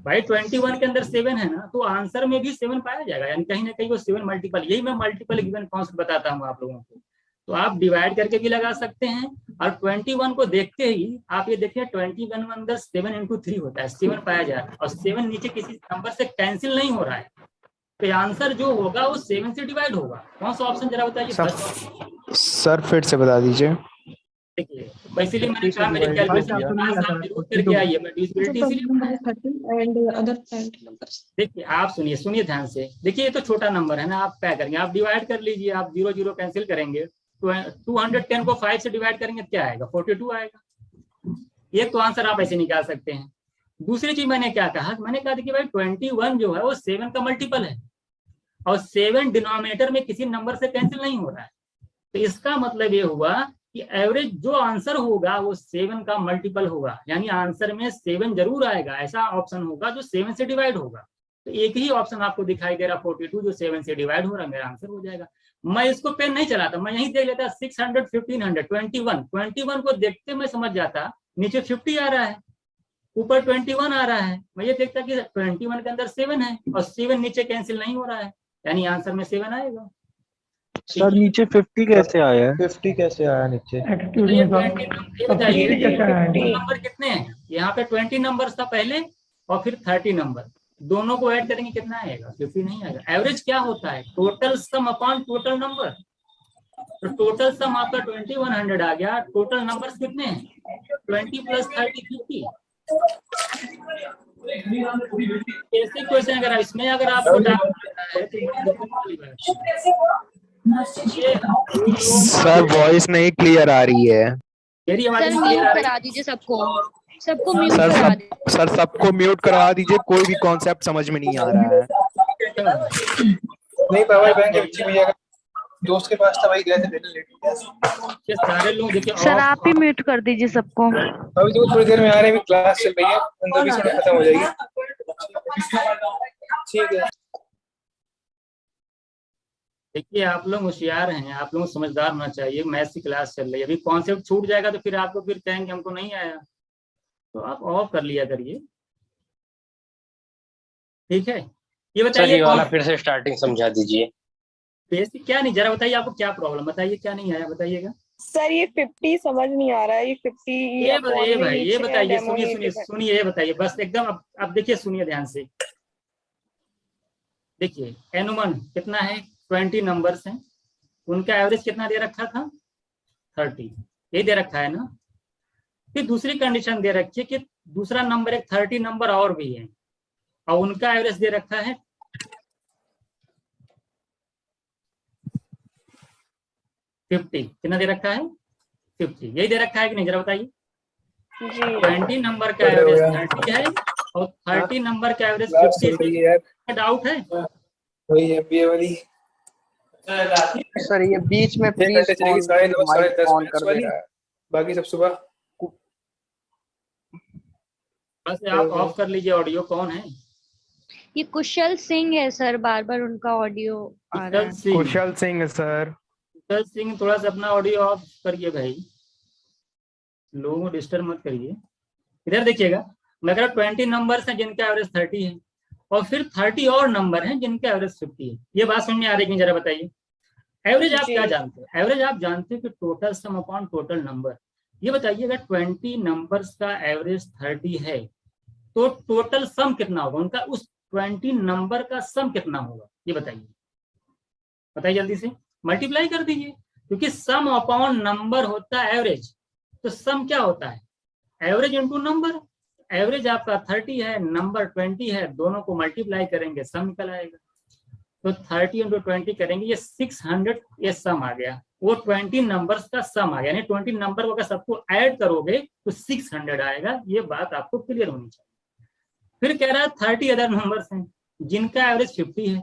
भाई 21 के अंदर 7 है ना, तो आंसर में भी 7 पाया जाएगा, यानी कहीं ना कहीं वो 7 मल्टीपल। यही मैं मल्टीपल गिवन कॉन्सेप्ट बताता हूँ आप लोगों को। तो आप डिवाइड करके भी लगा सकते हैं, और 21 को देखते ही आप ये देखिए 21 में अंदर 7 इंटू 3 होता है, 7 पाया जा रहा है, और 7 नीचे किसी नंबर से कैंसिल नहीं हो रहा है, तो आंसर जो होगा वो 7 से डिवाइड होगा। कौन सा ऑप्शन जरा बताइए सर फिर से बता दीजिए। देखिए इसीलिए मैंने कहा मेरी कैलकुलेशन जरूर करके आइए, मैं डिविजिबिलिटी देखिए आप सुनिए ध्यान से। देखिए ये तो छोटा नंबर है ना, आप क्या करेंगे, आप डिवाइड कर लीजिए, आप 0 0 कैंसिल करेंगे, 210 को 5 से डिवाइड करेंगे क्या आएगा 42 आएगा। ये तो आंसर आप ऐसे निकाल सकते हैं। दूसरी चीज मैंने क्या कहा, मैंने कहा कि भाई 21 जो है वो 7 का मल्टीपल है, और 7 डिनोमिनेटर में किसी नंबर से कैंसिल नहीं हो रहा है, तो इसका मतलब ये हुआ कि एवरेज जो आंसर होगा वो 7 का मल्टीपल होगा, यानी आंसर में 7 जरूर आएगा, ऐसा ऑप्शन होगा जो 7 से डिवाइड होगा। तो एक ही ऑप्शन आपको दिखाई दे रहा 42 जो 7 से डिवाइड हो रहा है, मेरा आंसर हो जाएगा। मैं इसको पेन नहीं चलाता, मैं यही देख लेता 600 1500 21 को देखते मैं समझ जाता, नीचे 50 आ रहा है, ऊपर 21 आ रहा है, मैं ये देखता कि 21 के अंदर 7 है, और 7 नीचे कैंसिल नहीं हो रहा है, यानी आंसर में 7 आएगा। सर नीचे 50 कैसे आया है? 50 कैसे आया नीचे? नंबर कितने हैं यहाँ पे 20 नंबर था पहले, और फिर 30 नंबर, दोनों को ऐड करेंगे कितना आएगा 50 नहीं आएगा। एवरेज क्या होता है total sum upon total number, तो टोटल सम आपका 2100 आ गया, टोटल नंबर्स कितने हैं 20 प्लस 30 50, बेसिक क्वेश्चन अगर इसमें अगर आपको डाउट है तो बड़ी दिक्कत वाली बात है। ये सर वॉइस नहीं क्लियर आ रही है। मेरी आवाज सर नहीं क्लियर म्यूट आ रही? करा दीजिए सबको, सबको म्यूट सर करा सब दीजिए। सर सबको म्यूट करवा दीजिए, कोई भी कॉन्सेप्ट समझ में नहीं आ रहा है। नहीं पावर बैंक बच्ची भैया का दोस्त के पास था, वही गए थे लेने लेट। ये सारे लोग देखिए सर ऑफ आप ही म्यूट कर दीजिए सबको। अभी तो थोड़ी देर में आ रहे हैं, अभी क्लास चल रही है, 15-20 मिनट खत्म हो जाएगी। ठीक है। देखिए आप लोग होशियार हैं, आप लोग समझदार होना चाहिए। मैथ्स की क्लास चल रही है, अभी कॉन्सेप्ट छूट जाएगा तो फिर आपको फिर कहेंगे हमको नहीं आया, तो आप ऑफ कर लिया करिए, ठीक है। ये सर बताइए ये वाला फिर से स्टार्टिंग समझा दीजिए। बेसिक क्या नहीं, जरा बताइए आपको क्या प्रॉब्लम, बताइए क्या नहीं आया, बताइएगा। सर ये 50 समझ नहीं आ रहा है, ये 50 ये भाई ये बताइए, सुनिए ये बताइए बस एकदम। अब देखिए सुनिए ध्यान से, देखिए एनुमन कितना है, 20 नंबर्स हैं, उनका एवरेज कितना दे रखा था, 30, ये दे रखा है ना। फिर दूसरी कंडीशन दे रखी है कि दूसरा नंबर एक 30 नंबर और भी है और उनका एवरेज दे रखा है 50। कितना दे रखा है, 50, यही दे रखा है कि नहीं, जरा बताइए। 20 नंबर का एवरेज 30 है और 30 नंबर का एवरेज 50 है। डाउट है? वही है बीए वाली। सर ये बीच में प्लीज 9:30 वाली, बाकी सब सुबह। बस आप ऑफ कर लीजिए ऑडियो। कौन है? ये कुशल सिंह है सर, बार बार उनका ऑडियो आ रहा है। कुशल सिंह है सर। कुशल सिंह, थोड़ा सा अपना ऑडियो ऑफ करिए भाई, लोगों को डिस्टर्ब मत करिए। इधर देखिएगा, मैं कह रहा 20 नंबर्स हैं जिनका एवरेज 30 है और फिर 30 और नंबर हैं जिनका एवरेज 50 है। ये बात समझ में आ रही है? जरा बताइए। एवरेज आप क्या जानते हो? एवरेज आप जानते हो कि total sum upon total number. ये बताइए अगर 20 नंबर्स का एवरेज 30 है तो टोटल सम कितना होगा उनका, उस 20 नंबर का सम कितना होगा, ये बताइए। बताइए जल्दी से, मल्टीप्लाई कर दीजिए, क्योंकि सम अपॉन नंबर होता है एवरेज। तो सम क्या होता है, एवरेज इंटू नंबर। एवरेज आपका 30 है, नंबर 20 है, दोनों को मल्टीप्लाई करेंगे, सम निकल आएगा। तो 30 इंटू 20 करेंगे, ये 600 ये सम आ गया, वो 20 नंबर्स का सम आ गया। यानी 20 नंबर को अगर सबको ऐड करोगे तो 600 आएगा। ये बात आपको क्लियर होनी चाहिए। फिर कह रहा है 30 अदर नंबर्स हैं जिनका एवरेज 50 है।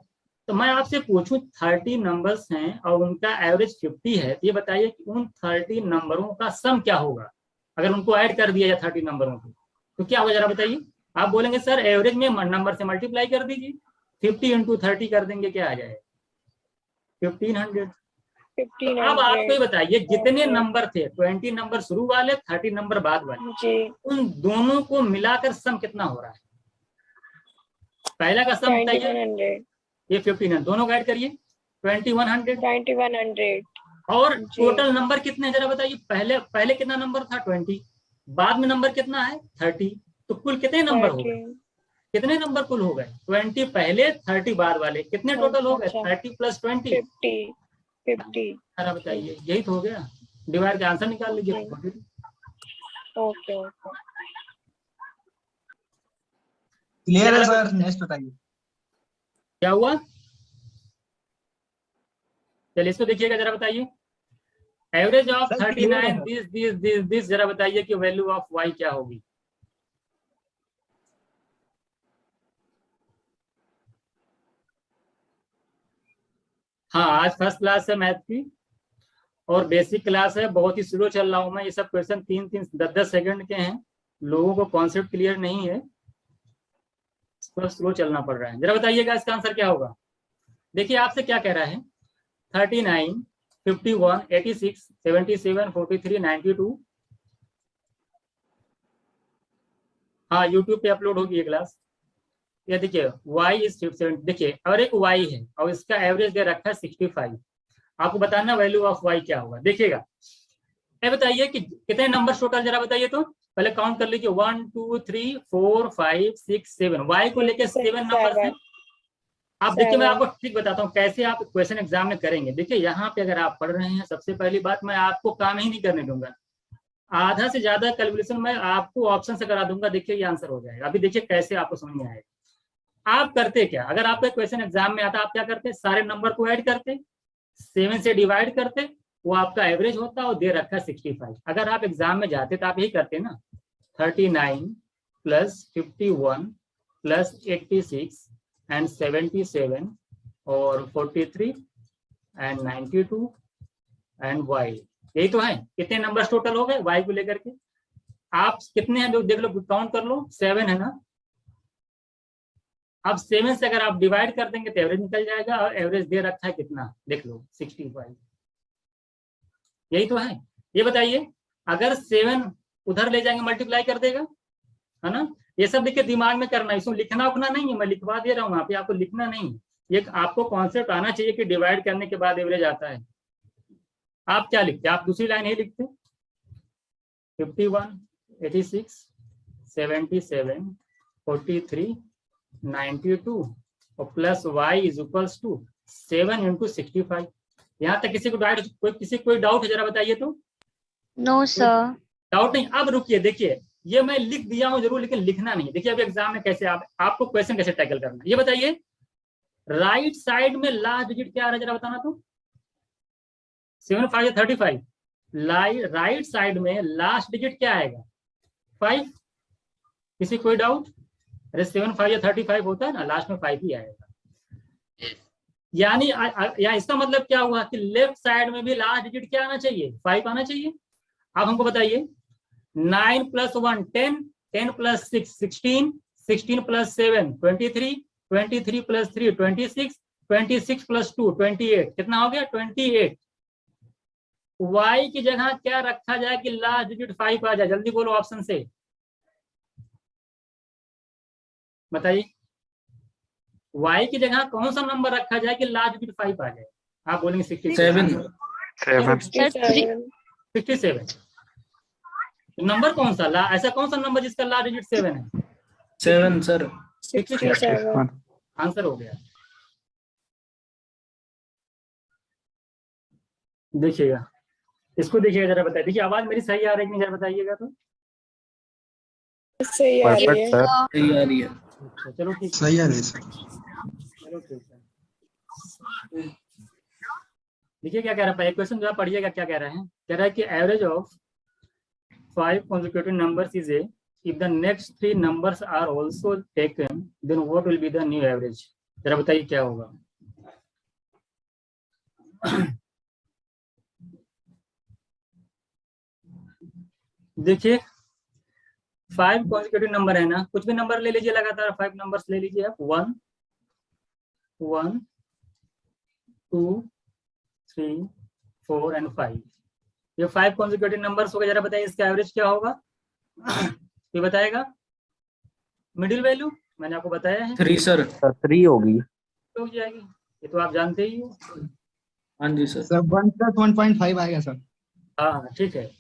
तो मैं आपसे पूछूं 30 नंबर्स हैं और उनका एवरेज 50 है, तो ये बताइए कि उन 30 नंबरों का सम क्या होगा अगर उनको ऐड कर दिया जाए 30 नंबरों को, तो क्या होगा जरा बताइए। आप बोलेंगे सर एवरेज में नंबर से मल्टीप्लाई कर दीजिए, 50 इंटू 30 कर देंगे, क्या आ जाएगा 1500। अब आपको ये बताइए जितने नंबर थे, 20 नंबर शुरू वाले, 30 नंबर बाद वाले, उन दोनों को मिलाकर सम कितना हो रहा है। पहला का सम बताइए, ये 1500, दोनों को ऐड करिए 2100 और टोटल नंबर कितने जरा बताइए। पहले कितना नंबर था 20, बाद में नंबर कितना है 30, तो कुल कितने नंबर हो गए, कितने नंबर कुल हो गए 20 पहले 30 बाद वाले, कितने टोटल हो गए 30 प्लस 20 50। जरा बताइए, यही तो हो गया। डिवाइड का आंसर निकाल लीजिए। ओके क्लियर है सर, नेक्स्ट बताइए क्या हुआ। चलिए इसको देखिएगा, जरा बताइए एवरेज ऑफ 39 दिस जरा बताइए कि वैल्यू ऑफ y क्या होगी। हाँ आज फर्स्ट क्लास है मैथ की और बेसिक क्लास है, बहुत ही स्लो चल रहा हूं मैं। ये सब क्वेश्चन 3-3 10-10 सेकंड के हैं, लोगों को कॉन्सेप्ट क्लियर नहीं है, स्लो चलना पड़ रहा है। जरा बताइएगा इसका आंसर क्या होगा। देखिए आपसे क्या कह रहा है, 39 51 86 77 43 92। हाँ यूट्यूब पे अपलोड होगी ये क्लास। ये देखिए y इज 7, देखिए और एक y है और इसका एवरेज दे रखा है 65। आपको बताना वैल्यू ऑफ y क्या होगा। देखिएगा ये बताइए कि कितने नंबर टोटल, जरा बताइए तो पहले काउंट कर लीजिए 1 2 3 4 5 6 7, y को लेके 7 नंबर हैं। आप देखिए मैं आपको ट्रिक बताता हूँ कैसे आप क्वेश्चन एग्जाम में करेंगे। देखिए यहाँ पे अगर आप पढ़ रहे हैं, सबसे पहली बात मैं आपको काम ही नहीं करने दूंगा, आधा से ज्यादा कैलकुलेशन मैं आपको ऑप्शन से करा दूंगा, देखिए ये आंसर हो जाएगा। अभी देखिए कैसे आपको समझ में आएगा। आप करते क्या, अगर आपका क्वेश्चन एग्जाम में आता आप क्या करते, सारे नंबर को ऐड करते, 7 से डिवाइड करते, वो आपका एवरेज होता और दे रखा है 65। अगर आप एग्जाम में जाते तो आप यही करते ना, 39 प्लस 51 प्लस 86 एंड 77 और 43 एंड 92 एंड y, यही तो है। कितने नंबर टोटल हो गए y को लेकर के? आप कितने हैं देख लो, काउंट कर लो, 7 है ना। अब 7 से अगर आप डिवाइड कर देंगे तो एवरेज निकल जाएगा, और एवरेज दे रखा है कितना देख लो, 65, यही तो है। ये बताइए अगर 7 उधर ले जाएंगे मल्टीप्लाई कर देगा, है ना। ये सब देखिए दिमाग में करना है, इसमें लिखना उखना नहीं है, मैं लिखवा दे रहा हूँ वहां पे, आपको लिखना नहीं है। ये आपको कॉन्सेप्ट आना चाहिए कि डिवाइड करने के बाद एवरेज आता है। आप क्या लिखते, आप दूसरी लाइन ही लिखते, 51 86 77 43 92 और plus y is equals to 7 into 65। यहाँ तक किसी को कोई डाउट है, जरा बताइए तो। No sir. डाउट नहीं। अब रुकिए, देखिए ये मैं लिख दिया हूँ जरूर, लेकिन लिखना नहीं। देखिए अब एग्जाम में कैसे आपको क्वेश्चन कैसे टैकल करना है, ये बताइए। राइट साइड में लास्ट डिजिट क्या आ रहा है, जरा बताना तो। 7 5 35, राइट साइड में लास्ट डिजिट क्या आएगा, 5। किसी कोई डाउट? अरे 7 5 35 होता है ना, लास्ट में 5 ही आएगा। यानी या इसका मतलब क्या हुआ कि लेफ्ट साइड में भी लास्ट डिजिट क्या आना चाहिए, 5 आना चाहिए। अब हमको बताइए, 9 plus 1 10, 10 plus 6 16, 16 plus 7 23, 23 plus 3 26, 26 plus 2 28, कितना हो गया 28। y की जगह क्या रखा जाए कि लास्ट डिजिट 5 आ जाए, जल्दी बोलो ऑप्शन से बताइए। y की जगह कौन सा नंबर रखा जाए कि लास्ट डिजिट 5 आ जाए? आप बोलेंगे 67। नंबर कौन सा ऐसा कौन सा नंबर जिसका लास्ट डिजिट 7 है? 7 सर। 67। आंसर हो गया। देखिएगा, इसको देखिएगा जरा, बताइए। देखिए आवाज मेरी सही आ रही है कि नहीं, जरा बताइएगा तो। सही आ रही है। सही आ रही है। अच्छा चलो ठीक है, सही आ रही है सर। चलो ठीक है। देखिए क्या कह रहा है, क्वेश्चन जो आप पढ़िएगा क्या कह रहा है। कह रहा है कि average of 5 consecutive numbers is a, if the next 3 numbers are also taken, then what will be the new average? जरा बताइए क्या होगा। देखिए 5 consecutive नंबर है ना, कुछ भी नंबर ले लीजिए लगातार, 5 नंबर्स ले लीजिए आप, 1 1 2 3 4 एंड 5। ये 5 consecutive नंबर्स हो गए। जरा बताइए इसका एवरेज क्या होगा, ये बताएगा। मिडिल वैल्यू मैंने आपको बताया है 3 सर। 3 होगी। हो जाएगी, ये तो आप जानते ही हो। हाँ जी सर। 1 + 1.5 आएगा सर। हाँ ठीक है।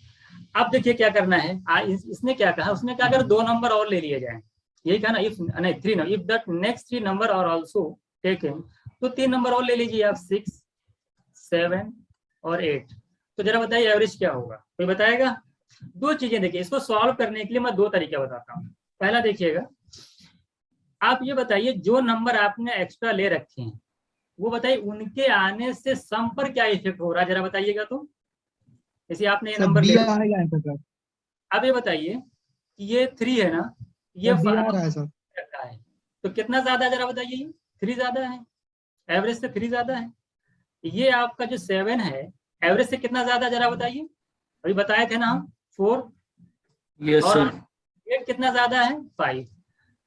अब देखिए क्या करना है, इसने क्या कहा, उसने कहा अगर 2 नंबर और ले लिए जाए, यही कहा ना, इफ नहीं 3 number, if that next 3 number are also taken, तो 3 नंबर और ले लीजिए आप, 6 7 और 8। तो जरा बताइए एवरेज क्या होगा, कोई बताएगा? 2 चीजें देखिए, इसको सॉल्व करने के लिए मैं 2 तरीका बताता हूँ। पहला देखिएगा, आप ये बताइए जो नंबर आपने एक्स्ट्रा ले रखे हैं, वो बताइए उनके आने से सम पर क्या इफेक्ट हो रहा है, जरा बताइएगा तो। जैसे आपने ये नंबर ले, अब ये बताइए कि ये 3 है ना, ये 5 रखा है, तो कितना ज्यादा है जरा बताइए। 3 ज्यादा है, एवरेज से 3 ज्यादा है। ये आपका जो 7 है एवरेज से कितना ज्यादा जरा बताइए, अभी बताए थे ना हम 4। यस और सर। 8 कितना ज्यादा है 5।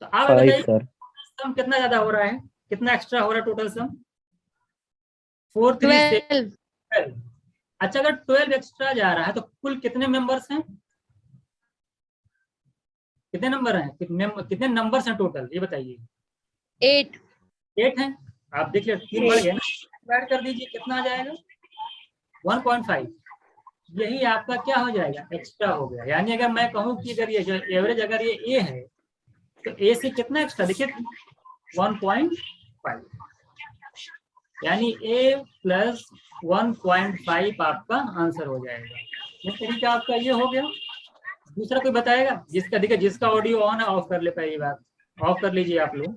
तो आप बताइए सम कितना ज्यादा हो रहा है, कितना एक्स्ट्रा हो रहा है टोटल सम, 4 3 6 12। अच्छा अगर 12 एक्स्ट्रा जा रहा है तो कुल कितने मेंबर्स हैं, कितने नंबर हैं, कितने नंबर्स हैं टोटल, ये बताइए। 8 हैं। आप देखिए 3 बढ़ गए ना, ऐड कर दीजिए, कितना आ जाएगा 1.5। यही आपका क्या हो जाएगा, एक्स्ट्रा हो गया। यानी अगर मैं कहूँ कि अगर ये एवरेज अगर ये ए है तो ए से कितना एक्स्ट्रा, देखिए 1.5, यानी ए प्लस 1.5 आपका आंसर हो जाएगा। ये तरीका आपका ये हो गया। दूसरा कोई बताएगा? जिसका देखिए, जिसका ऑडियो ऑन है ऑफ कर ले, पहली बात ऑफ कर लीजिए आप लोग।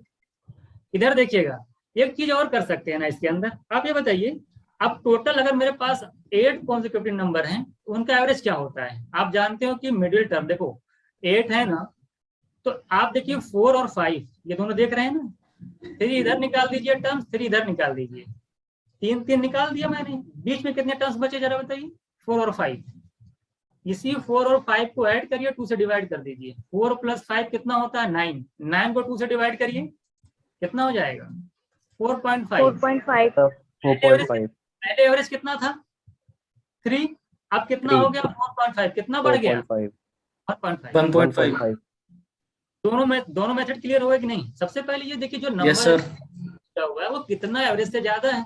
इधर देखिएगा, एक चीज और कर सकते हैं ना इसके अंदर, आप ये बताइए, अब टोटल अगर मेरे पास 8 कॉन्सेक्यूटिव नंबर हैं तो उनका एवरेज क्या होता है? आप जानते हो कि मिडिल टर्म देखो 8 है ना, तो आप देखिए 4 और 5 ये दोनों देख रहे हैं ना, 3 इधर निकाल दीजिए टर्म्स, 3 इधर निकाल दीजिए, 3 निकाल दिया मैंने, बीच में कितने टर्म्स बचे जरा बताइए? 4 और 5। इसी 4 और 5 को ऐड करिए, 2 से डिवाइड कर दीजिए, 4 + 5 कितना होता है? 9। 9 को 2 से डिवाइड करिए, कितना हो जाएगा? 4.5। 4.5 4.5 पहले एवरेज कितना था? 3। अब कितना हो गया? 4.5। कितना बढ़ गया? 1.5। 1.5। दोनों मेथड क्लियर हुए कि नहीं? सबसे पहले ये देखिए, जो यस सर। नंबर हुआ है वो कितना एवरेज से ज्यादा है।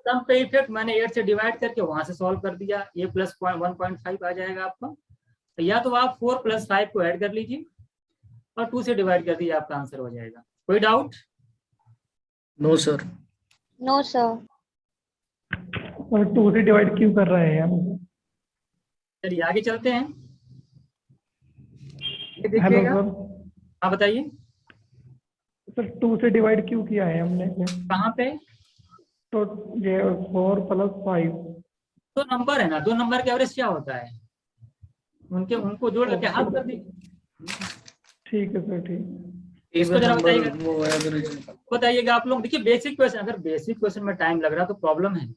सम पे इफेक्ट मैंने 8 से डिवाइड करके वहां से सॉल्व कर दिया, a + 1.5 आ जाएगा आपका। तो या तो आप 4 + 5 को ऐड कर लीजिए और 2 से डिवाइड कर दीजिए, आपका आंसर हो जाएगा। कोई doubt? No sir. No sir. और 2 से डिवाइड क्यों कर रहे हैं यार? चलिए आगे चलते हैं। ये हेलो देखिएगा, सर। हाँ बताइए। सर 2 से डिवाइड क्यों किया है हमने? कहाँ पे? तो ये 4 + 5। दो नंबर है ना, दो नंबर का एवरेज क्या होता है? उनको जोड़ करके हाफ कर दीजिए। ठीक है सर, ठीक। इसको जरा बताइएगा, वो एवरेज बताइएगा आप लोग। देखिए बेसिक क्वेश्चन, अगर बेसिक क्वेश्चन में टाइम लग रहा तो प्रॉब्लम है,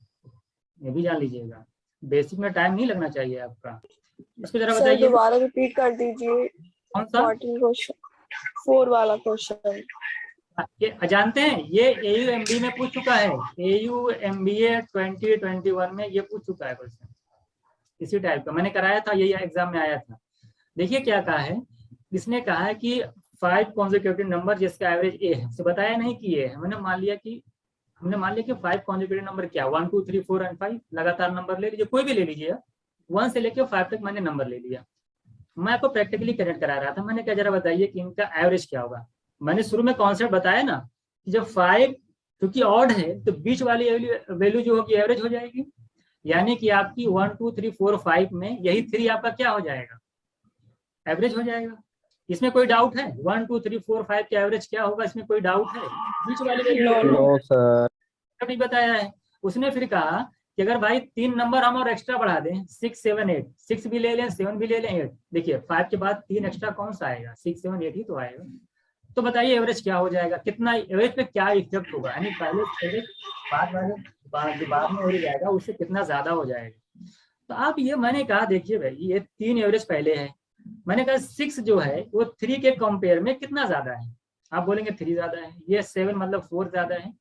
ये भी जान लीजिएगा। बेसिक में टाइम नहीं लगना चाहिए आपका। इसको जरा सर बताइए, दोबारा रिपीट कर दीजिए। कौन सा? 14 क्वेश्चन, 4 वाला क्वेश्चन। ये जानते हैं, ये AUMB में पूछ चुका है, AUMBA 2021 में ये पूछ चुका है क्वेश्चन इसी टाइप का। मैंने कराया था, यही एग्जाम में आया था। देखिए क्या कहा है, इसने कहा है कि 5 कॉन्सेक्यूटिव नंबर जिसका एवरेज A है, तो बताया नहीं कि ये है। हमने मान लिया कि 5 कॉन्सेक्यूटिव नंबर क्या, 1 2 3 4 और 5 लगातार नंबर ले लीजिए, कोई भी ले लीजिए, 1 से लेकर 5 तक मैंने नंबर ले लिया। मैं आपको प्रैक्टिकली कनेक्ट करा रहा था। मैंने कहा जरा बताइए कि इनका एवरेज क्या होगा। मैंने शुरू में कॉन्सेप्ट बताया ना कि जब 5 क्योंकि ऑड है तो बीच वाली वैल्यू जो होगी एवरेज हो जाएगी, यानी कि आपकी 1 2 3 4 5 में यही 3 आपका क्या हो जाएगा? एवरेज हो जाएगा। इसमें कोई डाउट है? 1 2 3 4 5 का एवरेज क्या होगा, इसमें कोई डाउट है? बीच वाली वैल्यू नो सर नहीं बताया है। उसने फिर कहा कि अगर भाई 3 नंबर हम और एक्स्ट्रा बढ़ा दें, 6 7 8, 6 भी ले लें 7 भी ले लें 8, देखिए 5 के बाद 3 एक्स्ट्रा कौन सा आएगा? 6 7 8 ही तो आएगा। तो बताइए एवरेज क्या हो जाएगा, कितना एवरेज पे क्या इफेक्ट होगा, यानी पहले एवरेज बाद में एवरेज आएगा उससे कितना ज्यादा हो जाएगा। तो आप ये, मैंने कहा देखिए भाई ये 3 एवरेज पहले है, मैंने कहा 6 जो है वो 3 के कंपेयर में कितना ज्यादा है? आप बोलेंगे 3 ज्यादा है, ये 7 मतलब 4 ज्यादा है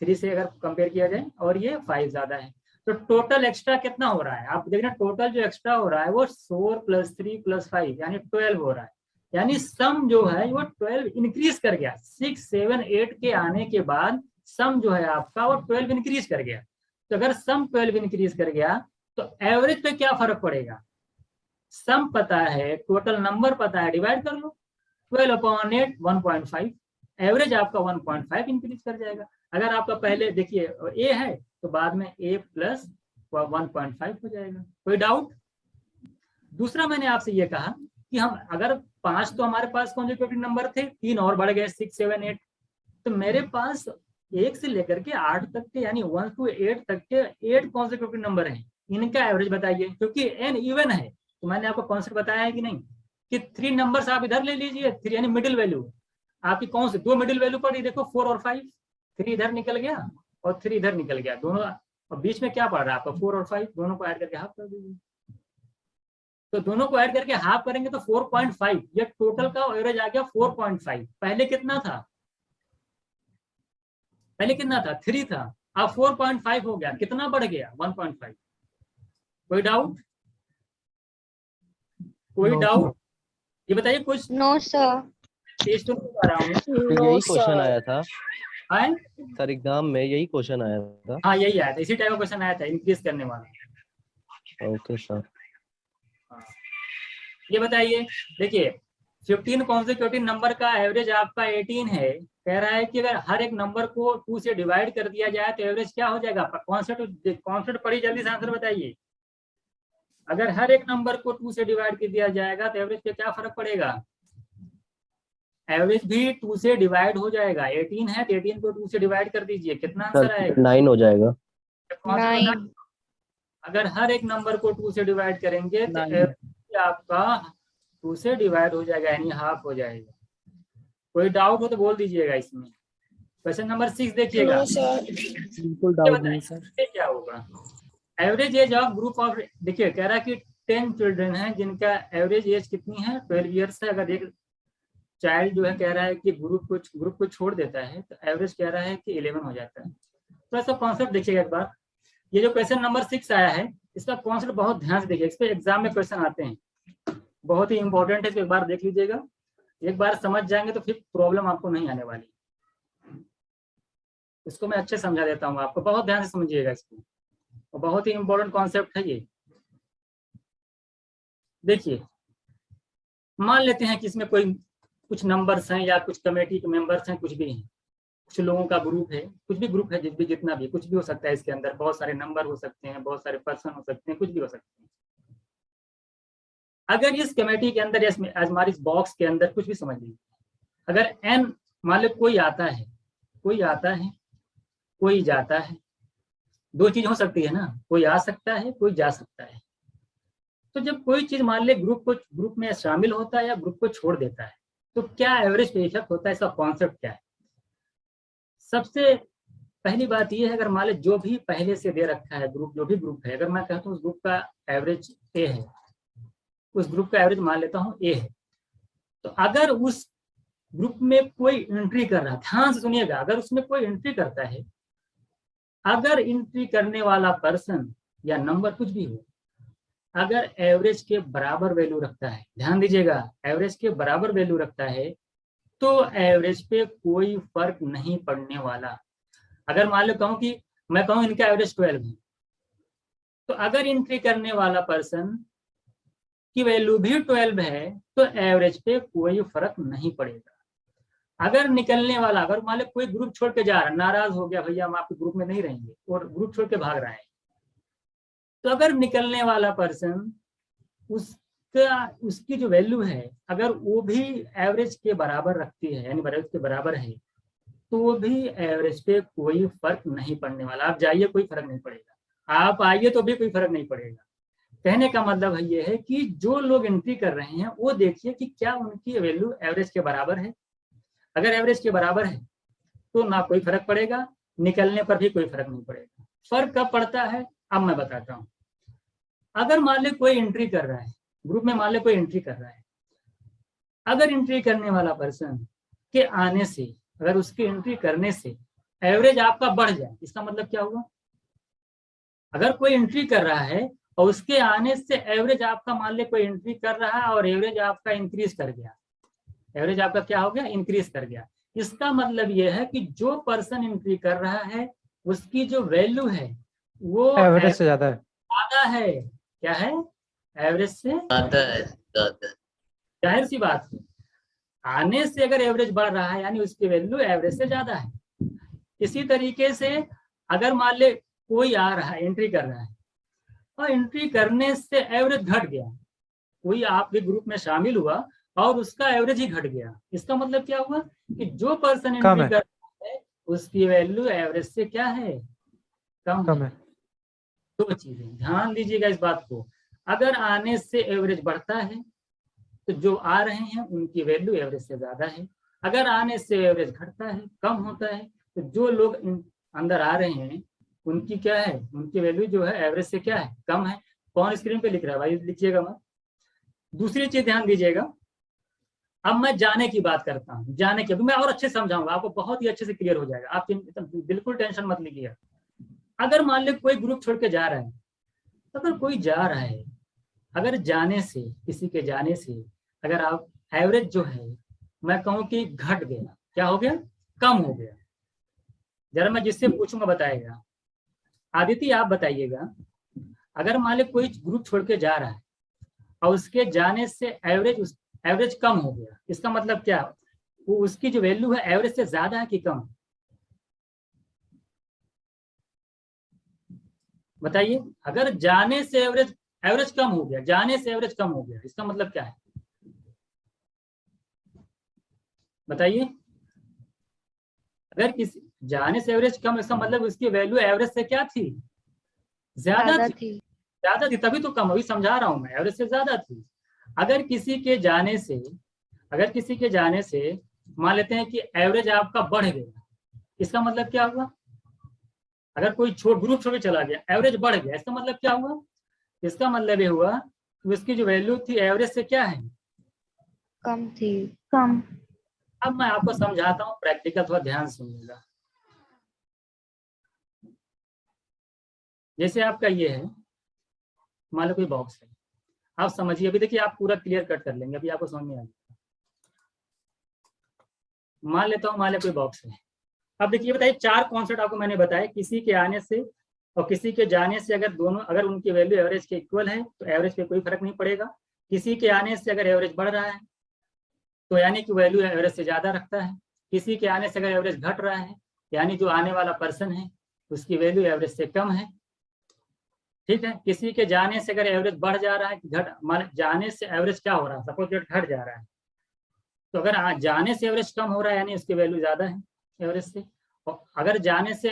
3 से अगर कंपेयर किया जाए, और ये 5 ज्यादा है। तो टोटल एक्स्ट्रा कितना हो रहा है? आप देखना टोटल जो एक्स्ट्रा हो रहा है वो 4 + 3 + 5 यानी 12 हो रहा है। यानी सम जो है वो 12 इंक्रीज कर गया। 6 7 8 के आने के बाद सम जो है आपका वो 12 इंक्रीज कर गया। तो अगर सम 12 इंक्रीज कर गया तो एवरेज पे क्या फर्क पड़ेगा? सम पता है, टोटल नंबर पता है, डिवाइड कर लो 12/8 1.5, एवरेज आपका 1.5 इंक्रीज कर जाएगा। अगर आपका पहले देखिए A है तो बाद में A + 1.5 हो जाएगा। कोई डाउट? दूसरा मैंने आपसे ये कहा कि हम अगर 5 तो हमारे पास कॉन्सेक्यूटिव नंबर थे, 3 और बढ़ गए 6 7 8, तो मेरे पास 1 से लेकर के 8 तक के यानी 1 to 8 तक के 8 कॉन्सेक्यूटिव नंबर हैं, इनका एवरेज बताइए। क्योंकि n इवन है तो मैंने आपको कॉन्सेप्ट बताया है कि नहीं कि 3 नंबर्स आप इधर ले लीजिए, 3 यानी मिडिल वैल्यू आपकी कौन से 2 मिडिल वैल्यू पड़ी, देखो 4 और 5, 3 इधर निकल गया और 3 इधर निकल गया, दोनों और बीच में क्या पड़ रहा है आपका 4 और 5, दोनों को ऐड करके हाफ कर दीजिए। तो दोनों को ऐड करके हाफ करेंगे तो 4.5, ये टोटल का एवरेज आ गया 4.5। पहले कितना था? पहले कितना था? 3 था, अब 4.5 हो गया, कितना बढ़ गया? 1.5। कोई डाउट? कोई डाउट? ये बताइए कुछ नो सर। टेस्ट तो नहीं कर रहा हूँ। यही क्वेश्चन आया था हाँ सर एग्जाम में, यही क्वेश्चन आया था। हाँ यही आया था, इसी टाइप का क्वेश्चन आया था, इंक्रीज करने वाला। Okay sir. ये बताइए, देखिए 15 कॉन्सेक्यूटिव नंबर का एवरेज आपका 18 है। कह रहा है कि अगर हर एक नंबर को 2 से डिवाइड कर दिया जाए तो एवरेज क्या हो जाएगा? कॉन्सेप्ट पढ़ी, जल्दी से आंसर बताइए। अगर हर एक नंबर को 2 से डिवाइड कर दिया जाएगा तो एवरेज पे क्या फर्क पड़ेगा? एवरेज भी 2 से डिवाइड हो जाएगा। 18 है तो 18 को 2 से डिवाइड कर दीजिए, कितना आंसर आएगा? 9 हो जाएगा। 9। अगर हर एक नंबर को 2 से डिवाइड करेंगे तो एवरेज आपका 2 से डिवाइड हो जाएगा, यानी हाफ हो जाएगा। कोई डाउट हो तो बोल दीजिएगा इसमें। क्वेश्चन नंबर 6 देखिएगा। No sir. बिल्कुल डाउट नहीं सर। ये क्या होगा? Average age of group of, देखिए कह रहा है कि 10 चिल्ड्रन हैं जिनका एवरेज एज कितनी है? 12 ईयर्स है। अगर एक चाइल्ड जो है कह रहा है कि ग्रुप को छोड़ देता है तो एवरेज कह रहा है कि 11 हो जाता है। तो ऐसा कॉन्सेप्ट देखिएगा एक बार। ये जो क्वेश्चन नंबर 6 आया है इसका कॉन्सेप्ट बहुत ध्यान से देखिए, इस पे एग्जाम में क्वेश्चन आते हैं, बहुत ही इंपॉर्टेंट है। तो एक बार देख लीजिएगा, एक बार समझ जाएंगे तो फिर प्रॉब्लम आपको नहीं आने वाली। इसको मैं अच्छे समझा देता हूँ आपको, बहुत ध्यान से समझिएगा इसको, और बहुत ही इंपॉर्टेंट कॉन्सेप्ट है ये। देखिए मान लेते हैं कि इसमें कोई कुछ नंबर्स हैं या कुछ कमेटी के मेंबर्स हैं, कुछ भी हैं, कुछ लोगों का ग्रुप है, कुछ भी ग्रुप है, जितना भी कुछ भी हो सकता है। इसके अंदर बहुत सारे नंबर हो सकते हैं, बहुत सारे पर्सन हो सकते हैं, कुछ भी हो सकते हैं। अगर इस कमेटी के अंदर, हमारी इस बॉक्स के अंदर कुछ भी समझ लीजिए, अगर n मान लो कोई आता है कोई जाता है, दो चीज हो सकती है ना, कोई आ सकता है कोई जा सकता है। तो जब कोई चीज मान ले ग्रुप में शामिल होता है या ग्रुप को छोड़ देता है तो क्या एवरेज पे इफेक्ट होता है? इसका कॉन्सेप्ट क्या है? सबसे पहली बात यह है, अगर मान ले जो भी पहले से दे रखा है ग्रुप, जो भी ग्रुप है, अगर मैं कहता हूँ उस ग्रुप का एवरेज ए है, उस ग्रुप का एवरेज मान लेता हूँ ए है, तो अगर उस ग्रुप में कोई एंट्री कर रहा है, ध्यान से सुनिएगा, अगर उसमें कोई एंट्री करता है, अगर एंट्री करने वाला पर्सन या नंबर कुछ भी हो, अगर एवरेज के बराबर वैल्यू रखता है, ध्यान दीजिएगा, एवरेज के बराबर वैल्यू रखता है तो एवरेज पे कोई फर्क नहीं पड़ने वाला। अगर मान लो कहूँ कि मैं कहूँ इनका एवरेज 12 है, तो अगर एंट्री करने वाला पर्सन की वैल्यू भी 12 है तो एवरेज पे कोई फर्क नहीं पड़ेगा। अगर निकलने वाला, अगर मान लो कोई ग्रुप छोड़ के जा रहा है, नाराज हो गया, भैया हम आपके ग्रुप में नहीं रहेंगे, और ग्रुप छोड़ के भाग रहा है, तो अगर निकलने वाला पर्सन उसकी जो वैल्यू है अगर वो भी एवरेज के बराबर रखती है, यानी एवरेज के बराबर है, तो वो भी एवरेज पे कोई फर्क नहीं पड़ने वाला। आप जाइए कोई फर्क नहीं पड़ेगा, आप आइए तो भी कोई फर्क नहीं पड़ेगा। कहने का मतलब है ये है कि जो लोग एंट्री कर रहे हैं वो देखिए कि क्या उनकी वैल्यू एवरेज के बराबर है। अगर एवरेज के बराबर है तो ना कोई फर्क पड़ेगा, निकलने पर भी कोई फर्क नहीं पड़ेगा। फर्क कब पड़ता है अब मैं बताता हूँ। अगर मान ले कोई एंट्री कर रहा है ग्रुप में, मान ले कोई एंट्री कर रहा है, अगर एंट्री करने वाला पर्सन के आने से, अगर उसके एंट्री करने से एवरेज आपका बढ़ जाए, इसका मतलब क्या हुआ? अगर कोई एंट्री कर रहा है और उसके आने से एवरेज आपका, मान ले कोई एंट्री कर रहा है और एवरेज आपका इंक्रीज कर गया, एवरेज आपका क्या हो गया? इंक्रीज कर गया। इसका मतलब यह है कि जो पर्सन एंट्री कर रहा है उसकी जो वैल्यू है वो एवरेज से ज्यादा है। क्या है? एवरेज से ज्यादा। जाहिर सी बात है, आने से अगर एवरेज बढ़ रहा है यानी उसकी वैल्यू एवरेज से ज्यादा है। इसी तरीके से अगर मान ले कोई आ रहा है, एंट्री कर रहा है, और एंट्री करने से एवरेज घट गया, कोई आपके ग्रुप में शामिल हुआ और उसका एवरेज ही घट गया, इसका मतलब क्या हुआ कि जो पर्सन एंट्री कर रहा है उसकी वैल्यू एवरेज से क्या है? कम है। दो चीजें ध्यान दीजिएगा इस बात को। अगर आने से एवरेज बढ़ता है तो जो आ रहे हैं उनकी वैल्यू एवरेज से ज्यादा है। अगर आने से एवरेज घटता है, कम होता है, तो जो लोग अंदर आ रहे हैं उनकी क्या है? उनकी वैल्यू जो है एवरेज से क्या है? कम है। कौन स्क्रीन पे लिख रहा है भाई? लिखिएगा मत। दूसरी चीज ध्यान दीजिएगा, अब मैं जाने की बात करता हूँ। जाने की मैं और अच्छे समझाऊंगा, आपको बहुत ही अच्छे से क्लियर हो जाएगा, आप बिल्कुल टेंशन मत लीजिए। अगर मान लो कोई ग्रुप छोड़ के जा रहा है, अगर कोई जा रहा है, अगर जाने से, किसी के जाने से अगर आप एवरेज जो है मैं कहूँ कि घट गया, क्या हो गया? कम हो गया। जरा मैं जिससे पूछूंगा बताएगा। आदित्य आप बताइएगा, अगर मान लो कोई ग्रुप छोड़ के जा रहा है और उसके जाने से एवरेज कम हो गया, इसका मतलब क्या? वो उसकी जो वैल्यू है एवरेज से ज्यादा है कि कम? बताइए। अगर जाने से एवरेज एवरेज कम हो गया, जाने से एवरेज कम हो गया, इसका मतलब क्या है बताइए। अगर किसी जाने से एवरेज कम, इसका मतलब उसकी वैल्यू एवरेज से क्या थी, ज्यादा थी। ज्यादा थी तभी तो कम, अभी समझा रहा हूं मैं, एवरेज से ज्यादा थी। अगर किसी के जाने से मान लेते हैं कि एवरेज आपका बढ़ गया, इसका मतलब क्या हुआ, अगर कोई ग्रुप छोड़ के चला गया, एवरेज बढ़ गया, इसका मतलब क्या हुआ, इसका मतलब ये हुआ कि उसकी जो वैल्यू थी एवरेज से क्या है, कम थी। कम। अब मैं आपको समझाता हूँ प्रैक्टिकल, थोड़ा ध्यान सुनिएगा। जैसे आपका ये है, मान लो कोई बॉक्स है, आप समझिए, अभी देखिए आप पूरा क्लियर कट कर लेंगे, अभी आपको समझ में आ जाएगा। मान लेता हूँ, मान लो कोई बॉक्स है। अब देखिए बताइए, 4 कॉन्सेप्ट आपको मैंने बताया, किसी के आने से और किसी के जाने से अगर उनकी वैल्यू एवरेज के इक्वल है तो एवरेज पे कोई फर्क नहीं पड़ेगा। किसी के आने से अगर एवरेज बढ़ रहा है तो यानी कि वैल्यू एवरेज से ज्यादा रखता है। किसी के आने से अगर एवरेज घट रहा है यानी जो आने वाला पर्सन है उसकी वैल्यू एवरेज से कम है, ठीक है। किसी के जाने से अगर एवरेज बढ़ जा रहा है, जाने से एवरेज क्या हो रहा है, सपोज दैट घट जा रहा है, तो अगर जाने से एवरेज कम हो रहा है यानी उसकी वैल्यू ज्यादा है एवरेज से। और अगर जाने से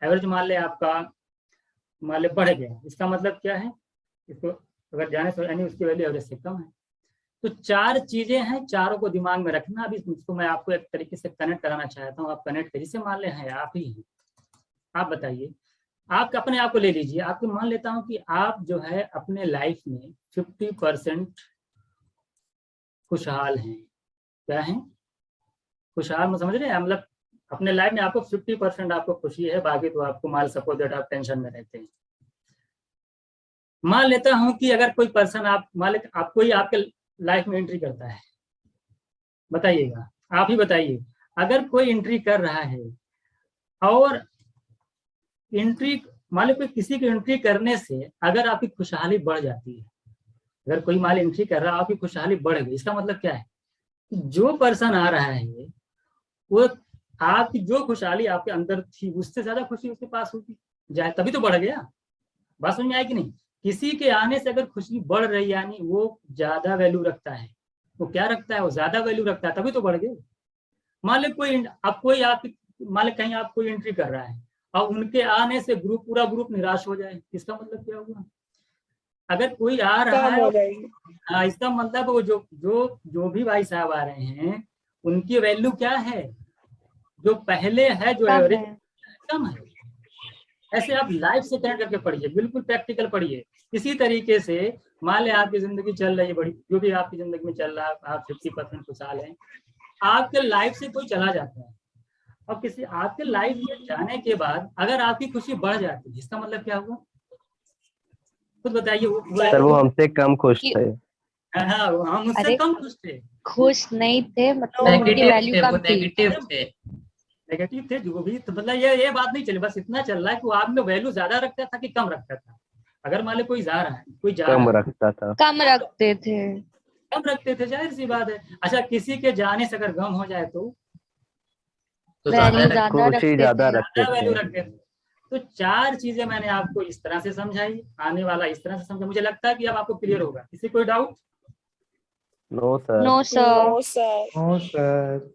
एवरेज मान ले बढ़ गया, इसका मतलब क्या है, इसको अगर जाने से यानी उसकी वैल्यू एवरेज से कम है। तो 4 चीजें हैं, चारों को दिमाग में रखना। अभी इसको मैं आपको एक तरीके से कनेक्ट कराना चाहता हूँ, आप कनेक्ट करिए। मान ले हैं आप ही हैं, आप बताइए, आप अपने आप को ले लीजिए, आपको मान लेता हूँ कि आप जो है अपने लाइफ में 50% खुशहाल हैं। क्या है खुशहाल, में समझ रहे हैं, मतलब अपने लाइफ में आपको 50% आपको खुशी है, बाकी तो आपको मान सपोज दैट आप टेंशन में रहते हैं। मान लेता हूं कि अगर कोई पर्सन कोई आपके लाइफ में एंट्री करता है, बताइएगा, आप ही बताइए, अगर कोई एंट्री कर रहा है और एंट्री मान लो किसी की एंट्री करने से अगर आपकी खुशहाली बढ़ जाती है, अगर कोई मान एंट्री कर रहा है आपकी खुशहाली बढ़ गई, इसका मतलब क्या है, जो पर्सन आ रहा है वो आपकी जो खुशहाली आपके अंदर थी उससे ज्यादा खुशी उसके पास होगी जाए, तभी तो बढ़ गया। बात समझ में आई कि नहीं। किसी के आने से अगर खुशी बढ़ रही यानी वो ज्यादा वैल्यू रखता है, वो क्या रखता है, वो ज्यादा वैल्यू रखता है, तभी तो बढ़ गए। मान लो कहीं आप कोई एंट्री कर रहा है और उनके आने से पूरा ग्रुप निराश हो जाए, इसका मतलब क्या हुआ, अगर कोई आ रहा है इसका मतलब वो जो भी भाई साहब आ रहे हैं उनकी वैल्यू क्या है, जो पहले है जो एवरेज कम है। ऐसे आप लाइफ से कनेक्ट करके पढ़िए, बिल्कुल प्रैक्टिकल पढ़िए। इसी तरीके से मान ले आपकी जिंदगी चल रही है बड़ी, जो भी आपकी जिंदगी में चल रहा है, आप 50% खुशहाल हैं, आपके लाइफ से कोई चला जाता है और किसी आपके लाइफ में जाने के बाद अगर आपकी खुशी बढ़ जाती है, इसका मतलब क्या हुआ, खुद बताइए। सर वो हमसे कम खुश थे। हाँ, हम उससे कम खुश थे, खुश नहीं थे, मतलब उनकी वैल्यू कम थी, नेगेटिव थे जो भी। तो मतलब ये बात नहीं चली, बस इतना चल रहा है कि वो आप में वैल्यू ज्यादा रखता था कि कम रखता था। अगर मान लो कोई जा रहा है, कोई जा कम रहा है, रखता था, कम रखते थे, जाहिर सी बात है। अच्छा, किसी के जाने से अगर गम हो जाए तो वैल्यू ज्यादा रखते वैल्यू थे। रखते थे। तो 4 चीजें मैंने आपको इस तरह से समझाई, आने वाला इस तरह से समझा। मुझे लगता है कि अब आपको क्लियर होगा। किसी कोई doubt? No sir. No sir. No sir.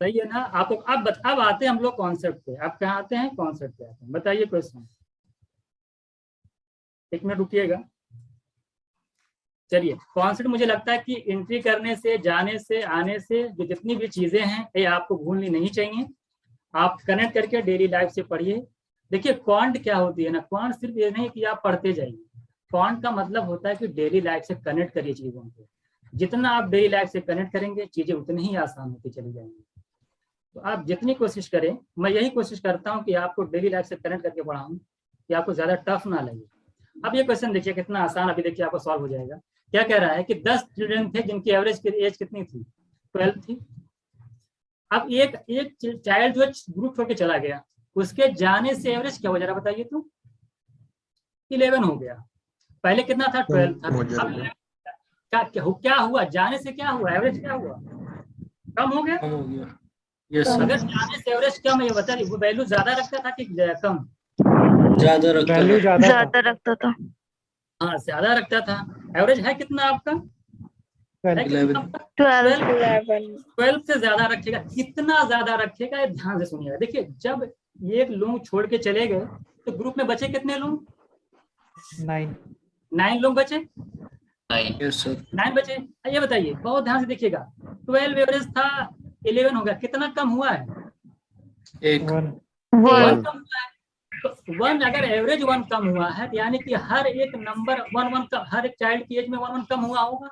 सही है ना। आपको अब आते हैं हम लोग कॉन्सेप्ट पे। अब कहाँ आते हैं, कॉन्सेप्ट पे आते हैं। बताइए क्वेश्चन, 1 मिनट रुकिएगा। चलिए, कॉन्सेप्ट मुझे लगता है कि एंट्री करने से, जाने से, आने से जो जितनी भी चीजें हैं ये आपको भूलनी नहीं चाहिए। आप कनेक्ट करके डेली लाइफ से पढ़िए। देखिए क्वांट क्या होती है ना, क्वांट सिर्फ ये नहीं कि आप पढ़ते जाइए, क्वांट का मतलब होता है कि डेली लाइफ से कनेक्ट करिए चीजों को। जितना आप डेली लाइफ से कनेक्ट करेंगे चीजें उतनी ही आसान होती चली जाएंगी। तो आप जितनी कोशिश करें, मैं यही कोशिश करता हूँ कि आपको डेली लाइफ से कनेक्ट करके पढ़ाऊँ कि आपको ज्यादा टफ ना लगे। अब ये क्वेश्चन देखिए कितना आसान, अभी देखिए आपको सॉल्व हो जाएगा। क्या कह रहा है कि 10 चिल्ड्रन थे जिनकी एवरेज एज कितनी थी, 12 थी। अब एक चाइल्ड जो ग्रुप छोड़ के चला गया, उसके जाने से एवरेज क्या हो जा रहा बताइए तो, 11 हो गया। पहले कितना था, 12 था। अब क्या हुआ, जाने से क्या हुआ, एवरेज क्या हुआ, कम हो गया। अगर जाने से एवरेज कम है, बताइए वो वैल्यू ज्यादा रखता था कि कम, वैल्यू ज्यादा रखता था। हाँ ज्यादा रखता था। एवरेज है कितना आपका? है कितना आपका? 12 से ज्यादा रखेगा। कितना ज्यादा रखेगा ये ध्यान से सुनिएगा। देखिए जब एक लोग छोड़ के चले गए तो ग्रुप में बचे कितने लोग? 9 लोग बचे। 9 बचे। ये बताइए बहुत ध्यान से देखिएगा, 12 एवरेज था, 11 हो गया, कितना कम हुआ है? 1 1 कम हुआ है। तो 1 अगर एवरेज 1 कम हुआ है तो यानी कि हर एक नंबर 1 कम, हर एक चाइल्ड की एज में 1 कम हुआ होगा,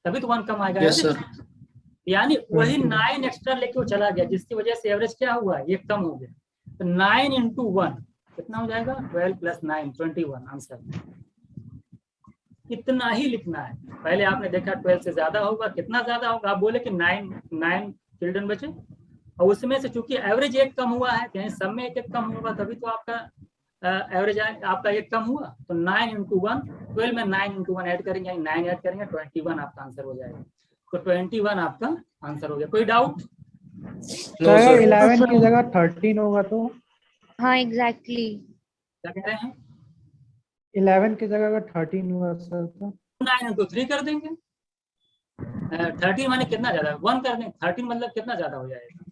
तभी तो 1 कम आएगा। Yes sir. यानी वही 9 एक्स्ट्रा लेके वो चला गया, जिसकी वजह से एवरेज क्या हुआ? ये कम हो गया। तो 9 × 1 कितना हो जाएगा? 12 + 9 21 आंसर। इतना ही लिखना है। पहले आपने देखा 12 से ज्यादा होगा, कितना ज्यादा होगा? आप बोले कि 9 चिल्ड्रन बचे और उसमें से चूंकि एवरेज 1 कम हुआ है, यानी सब में 1 कम होगा, तभी तो आपका एवरेज आपका 1 कम हुआ। तो 9 × 1, 12 में 9 × 1 ऐड करेंगे, 9 ऐड करेंगे, 21 आपका आंसर हो जाएगा। तो 21 आपका आंसर हो गया। कोई डाउट? No sir. 11 की जगह 13 होगा तो? हाँ एग्जैक्टली। क्या कह रहे हैं? 11 की जगह अगर 13 हुआ सर तो 9 × 3 कर देंगे। 13 माने कितना ज्यादा? 1 कर देंगे। 13 मतलब कितना ज्यादा हो जाएगा?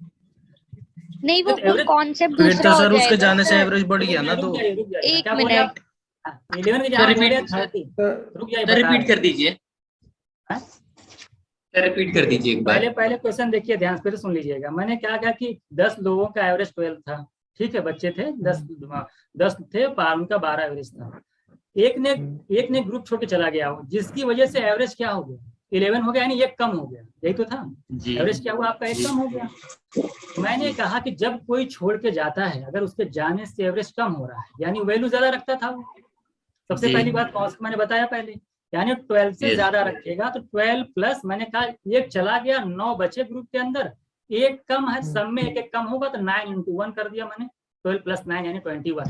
नहीं वो तो average- कॉन्सेप्ट फिर दूसरा तो हो सर उसके जाएगा जाने से सर। एवरेज बढ़ गया ना तो। रुक जाइए। एक क्या बोले मिनट। आप? 11 की जगह बोले 30। रुक जाइए, बता रहे रिपीट हैं। कर दीजिए, हाँ? रिपीट कर दीजिए एक बार। पहले क्वेश्चन देखिए, ध्यान से सुन लीजिएगा। मैंने क्या कहा कि 10 लोगों का एवरेज 12 था, ठीक है, बच्चे थे 10 थे, उनका 12 एवरेज था। एक ने ग्रुप छोड़ के चला गया, जिसकी वजह से एवरेज क्या हो गया? 11 हो गया, यानी 1 कम हो गया। यही तो था। जी एवरेज क्या हुआ आपका? 1 कम हो गया। मैंने कहा कि जब कोई छोड़ के जाता है, अगर उसके जाने से एवरेज कम हो रहा है, यानी वैल्यू ज्यादा रखता था वो। सबसे जी। पहली बात कॉस्ट मैंने बताया पहले, यानी 12 से Yes. ज्यादा रखेगा तो 12 प्लस, मैंने कहा 1 चला गया, 9 बचे ग्रुप के अंदर, 1 कम है, सब में 1 कम होगा, तो 9 × 1 कर दिया मैंने। 12 + 9 यानी 21।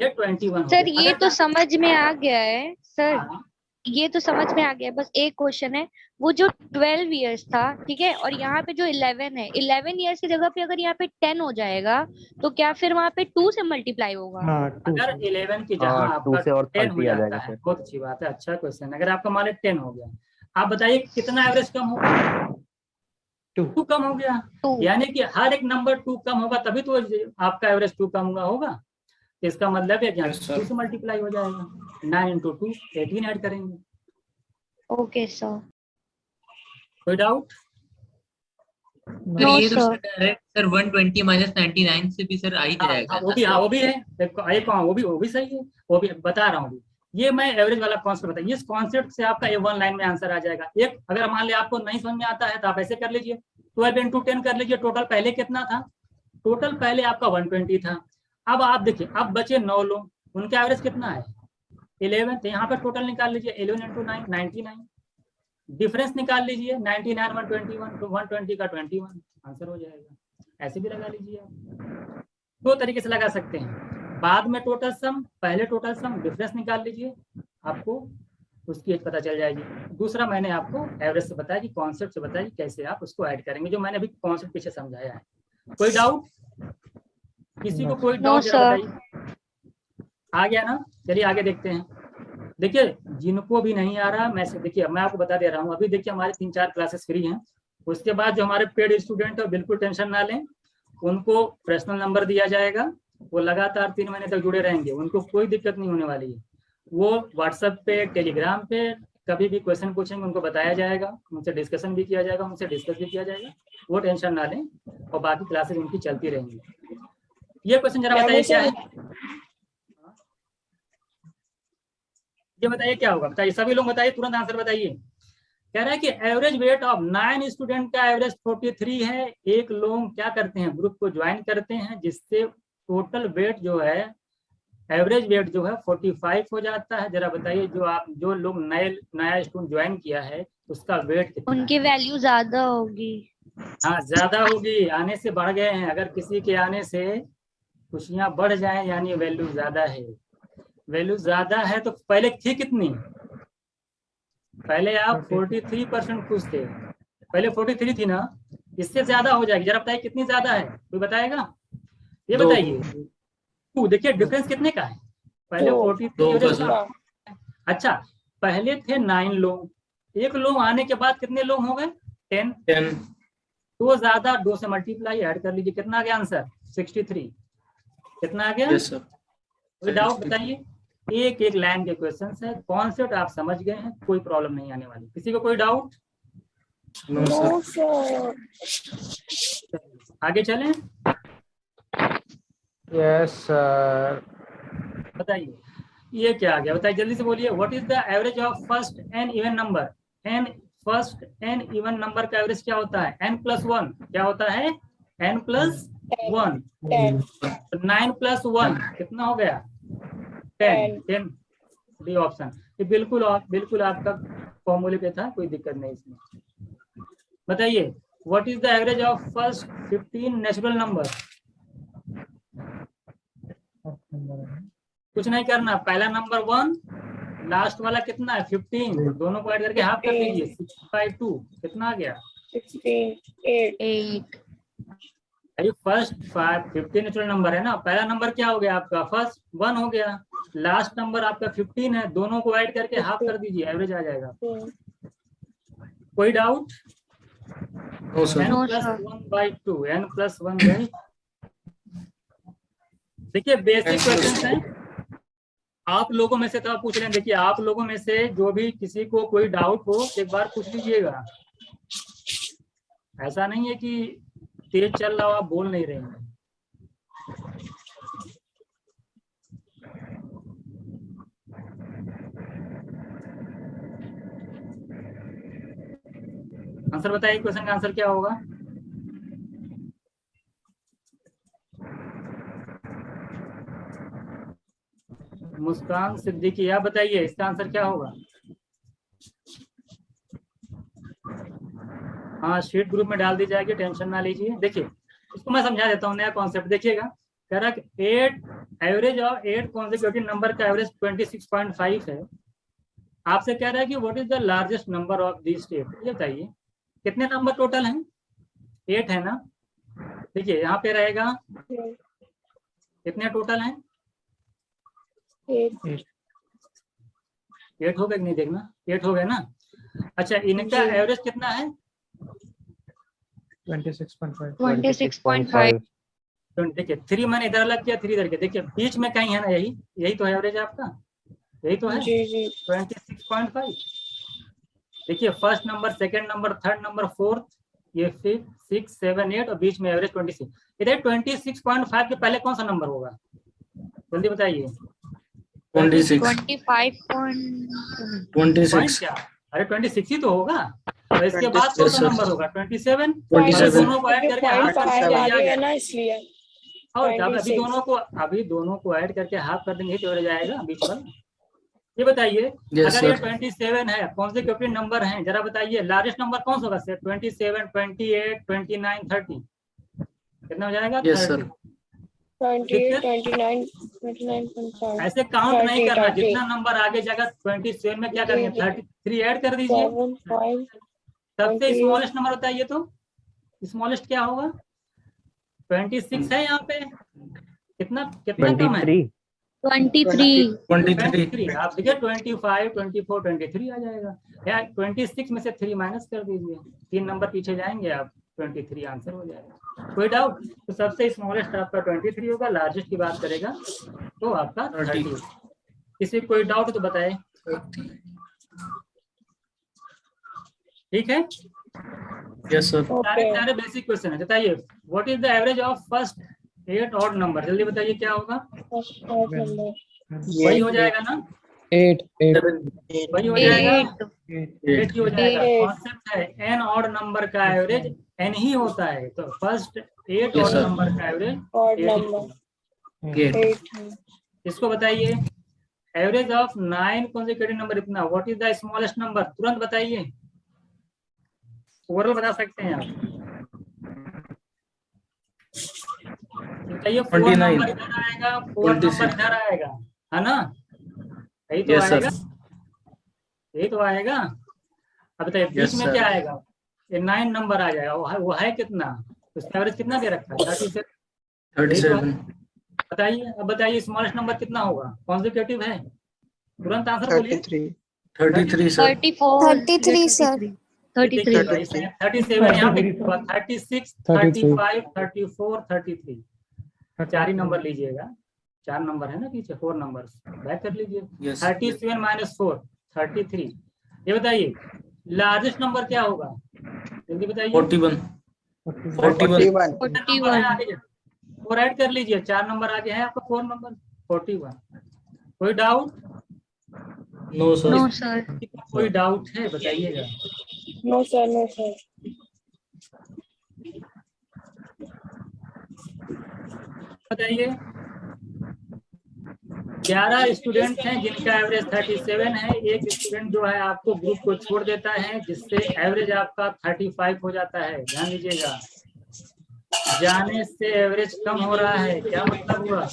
ये 21 सर ये तो समझ में आ गया है सर, हाँ, ये तो समझ में आ गया। बस एक क्वेश्चन है, वो जो 12 इयर्स था, ठीक है, और यहाँ पे जो 11 है, 11 इयर्स की जगह पे अगर यहाँ पे 10 हो जाएगा तो क्या फिर वहाँ पे 2 से मल्टीप्लाई होगा? हाँ 2 अगर 11 की जगह आपका 2 से और 10 हो 30 आ जाता जाएगा है, फिर। बहुत अच्छी बात है, अच्छा क्वेश्चन। अगर आपका मान लो 10 हो गया, आप बताइए कितना एवरेज कम होगा? 2 कम हो गया। 2। यानी कि हर एक नंबर 2 कम होगा, तभी तो आपका एवरेज 2 कम होगा। तो इसका मतलब है कि Yes, sir. 2 से मल्टीप्लाई हो जाएगा। 9 × 2 18 ऐड करेंगे। Okay sir. कोई डाउट? सर नो ये तो सर। डायरेक्ट सर 120 - 99 से भी सर आ ही जाएगा। वो भी है। एक वो भी सही है, वो भी बता रहा हूँ। ये मैं एवरेज वाला कॉन्सेप्ट बताया, इस कॉन्सेप्ट से आपका ये 1 लाइन में आंसर आ जाएगा। एक अगर मान लिया आपको नहीं समझ में आता है तो आप ऐसे कर लीजिए, 12 × 10 कर लीजिए। टोटल पहले कितना था? टोटल पहले आपका 120 था। अब आप देखिए, अब बचे 9 लोग, उनका एवरेज कितना है? 11। तो यहाँ पर टोटल निकाल लीजिए, 11 × 9 99। डिफरेंस निकाल लीजिए, 99 121, तो 120 का 21 आंसर हो जाएगा। ऐसे भी लगा लीजिए आप, 2 तरीके से लगा सकते हैं। बाद में टोटल सम, पहले टोटल सम, डिफरेंस निकाल लीजिए, आपको उसकी एज पता चल जाएगी। दूसरा मैंने आपको एवरेज से बताया कि कॉन्सेप्ट से बताया कि कैसे आप उसको ऐड करेंगे, जो मैंने अभी कॉन्सेप्ट पीछे समझाया है। कोई डाउट? किसी को कोई नो डाउट जरा सर। बताइए। आ गया ना? चलिए आगे देखते हैं। देखिए जिनको भी नहीं आ रहा, मैं देखिए मैं आपको बता दे रहा हूँ। अभी देखिए हमारे 3-4 क्लासेस फ्री हैं। उसके बाद जो हमारे पेड स्टूडेंट है, बिल्कुल टेंशन ना लें, उनको पर्सनल नंबर दिया जाएगा। वो लगातार 3 महीने तक जुड़े रहेंगे, उनको कोई दिक्कत नहीं होने वाली है। वो व्हाट्सएप पे, टेलीग्राम पे कभी भी क्वेश्चन पूछेंगे, उनको बताया जाएगा, उनसे डिस्कशन भी किया जाएगा, उनसे डिस्कस भी किया जाएगा। वो टेंशन ना लें, और बाकी क्लासेस उनकी चलती रहेंगी। ये क्वेश्चन जरा बताइए क्या है? ये बताइए क्या होगा? बताइए सभी लोग, बताइए, तुरंत आंसर बताइए। कह रहा है कि एवरेज वेट ऑफ 9 स्टूडेंट का एवरेज 43 है। एक लोग क्या करते हैं, ग्रुप को ज्वाइन करते हैं, जिससे टोटल वेट जो है, एवरेज वेट जो है 45 हो जाता है। जरा बताइए, जो लोग नया स्टूडेंट ज्वाइन किया है, उसका वेट कितना? उनकी वैल्यू ज्यादा होगी। हाँ ज्यादा होगी, आने से बढ़ गए हैं। अगर किसी के आने से खुशियां बढ़ जाए, यानी वैल्यू ज्यादा है। वैल्यू ज्यादा है तो पहले थी कितनी? पहले आप 43% खुश थे, पहले 43 थी ना, इससे ज्यादा हो जाएगी। जरा बताइए कितनी ज्यादा है, कोई बताएगा? ये बताइए। देखिए डिफरेंस कितने का है? पहले 43 2 एवरेज का था, अच्छा, पहले थे 9 लोग, एक लोग आने के बाद कितने लोग हो गए? 10। 10। 2 ज्यादा, 2 से मल्टीप्लाई ऐड कर लीजिए, कितना आ गया आंसर? 63। कितना आ गया? Yes sir. कोई डाउट बताइए? एक एक लाइन के क्वेश्चंस है, कॉन्सेप्ट आप समझ गए हैं, कोई प्रॉब्लम नहीं आने वाली। किसी को कोई doubt? No sir. No sir. आगे चलें, यस सर। बताइए ये क्या आ गया, बताइए जल्दी से बोलिए। What is the average of first n even number? N first n even number का एवरेज क्या होता है? n+1 क्या होता है? n+1। 10 9+1 कितना हो गया? 10। 10 डी ऑप्शन। ये बिल्कुल आपका फॉर्मूले पे था, कोई दिक्कत नहीं इसमें। बताइए what is the average of first 15 natural number? कुछ नहीं करना, पहला नंबर 1, लास्ट वाला कितना है? 15, दोनों को ऐड करके हाफ कर लीजिए, 6/2 कितना आ गया? 16 8 अरे फर्स्ट 15 नेचुरल नंबर है ना, पहला नंबर क्या हो गया आपका? फर्स्ट 1 हो गया, लास्ट नंबर आपका 15 है, दोनों को ऐड करके हाफ कर दीजिए, एवरेज आ जाएगा। कोई doubt? No sir. n+1/2, n+1/2। देखिए बेसिक क्वेश्चन है, आप लोगों में से तो आप पूछ रहे हैं, देखिए आप लोगों में से जो भी किसी को कोई डाउट हो एक बार पूछ लीजिएगा। ऐसा नहीं है कि तेज चल रहा हो आप बोल नहीं रहे हैं। आंसर बताइए, क्वेश्चन का आंसर क्या होगा? मुस्कान सिद्दीकी, आप बताइए इसका आंसर क्या होगा? हाँ शीट ग्रुप में डाल दी जाएगी, टेंशन ना लीजिए। देखिए इसको मैं समझा देता हूँ, नया कॉन्सेप्ट देखिएगा। कह रहा कि 8 एवरेज और 8 कॉन्सेक्यूटिव नंबर का एवरेज 26.5 है। आपसे कह रहा है कि what is the largest number of this state? ये बताइए कितने नंबर टोटल हैं? 8 है ना। देखिए यहाँ पे रहेगा कितने टोटल हैं? 8 हो गए नहीं, देखना 8 हो गए ना। अच्छा इनका एवरेज कितना है? 26.5। देखिए 3 मैंने इधर अलग किया, 3 इधर के, देखिए बीच में कहीं है ना, यही तो है एवरेज आपका, यही तो है 26.5। देखिए first number, second number, third number, fourth, ये 5 6 7 8 और बीच में एवरेज 26। इधर 26.5 के पहले कौन सा नंबर होगा? जल्दी बताइए। 26। 26 क्या? अरे 26 ही तो होगा, तो इसके बाद कौन सा नंबर होगा? 27। 27। दोनों को ऐड करके हाफ कर देंगे ना, इसलिए और अभी दोनों को ऐड करके हाफ कर देंगे तो जाएगा बीच वाला। ये बताइए अगर ये 27 है, कॉन्सेक्यूटिव नंबर हैं, जरा बताइए लार्जेस्ट नंबर कौन सा होगा? 27, 28, 29, 30 कितना हो जाएगा? 30। 28 29 29.5 ऐसे काउंट नहीं करना, जितना नंबर आगे जाएगा 27 में क्या करेंगे? 33 ऐड कर दीजिए। सबसे स्मॉलेस्ट नंबर बताइए तो, स्मॉलेस्ट क्या होगा? 26 है यहाँ पे, कितना कम है? 23। आप देखिए 25, 24, 23 आ जाएगा। या 26 में से 3 माइनस कर दीजिए, 3 नंबर पीछे जाएंगे आप, 23 आंसर हो जाएगा। कोई डाउट? तो सबसे स्मॉलेस्ट आपका 23 होगा, लार्जेस्ट की बात करेगा तो आपका 30। किसी को कोई डाउट तो बताए। ठीक है, यस सर। सारे बेसिक क्वेश्चन है। बताइए what is the average of first 8 odd number? जल्दी बताइए क्या होगा? वही हो जाएगा ना, 8 वही हो जाएगा, 8 ही हो जाएगा। कॉन्सेप्ट है एन ऑड नंबर का एवरेज एन ही होता है, तो फर्स्ट 8 ऑड नंबर का एवरेज 8। इसको बताइए एवरेज ऑफ 9 कॉन्सेक्यूटिव नंबर इतना, what is the smallest number? तुरंत बताइए, ओवरऑल बता सकते हैं आप। बताइए 4 नंबर इधर आएगा, 4 नंबर इधर आएगा, है ना? यही तो आएगा, यही तो आएगा। अब बताइए बीच में क्या आएगा? ये 9 नंबर आ जाएगा, वो है कितना? उसका एवरेज कितना दे रखा है? 37। बताइए, अब बताइए स्मॉलेस्ट नंबर कितना होगा? कॉन्सेक्यूटिव है तुरंत आंसर बोलिए। 33 सर। 34 33 सर। 33 37 यहाँ पे 36 35 34 33 चार ही नंबर लीजिएगा, 4 नंबर है ना पीछे, 4 नंबर बैक कर लीजिए। 37 माइनस 4 33। ये बताइए लार्जेस्ट नंबर क्या होगा, जल्दी बताइए। 41 41 4 ऐड कर लीजिए, 4 नंबर आगे है आपका 4 नंबर 41। कोई doubt? No sir. No sir. कोई डाउट है बताइएगा। No sir, no sir. बताइए 11 स्टूडेंट हैं जिनका एवरेज 37 है। एक स्टूडेंट जो है आपको ग्रुप को छोड़ देता है, जिससे एवरेज आपका 35 हो जाता है। ध्यान दीजिएगा, जाने से एवरेज कम हो रहा है, क्या मतलब हुआ?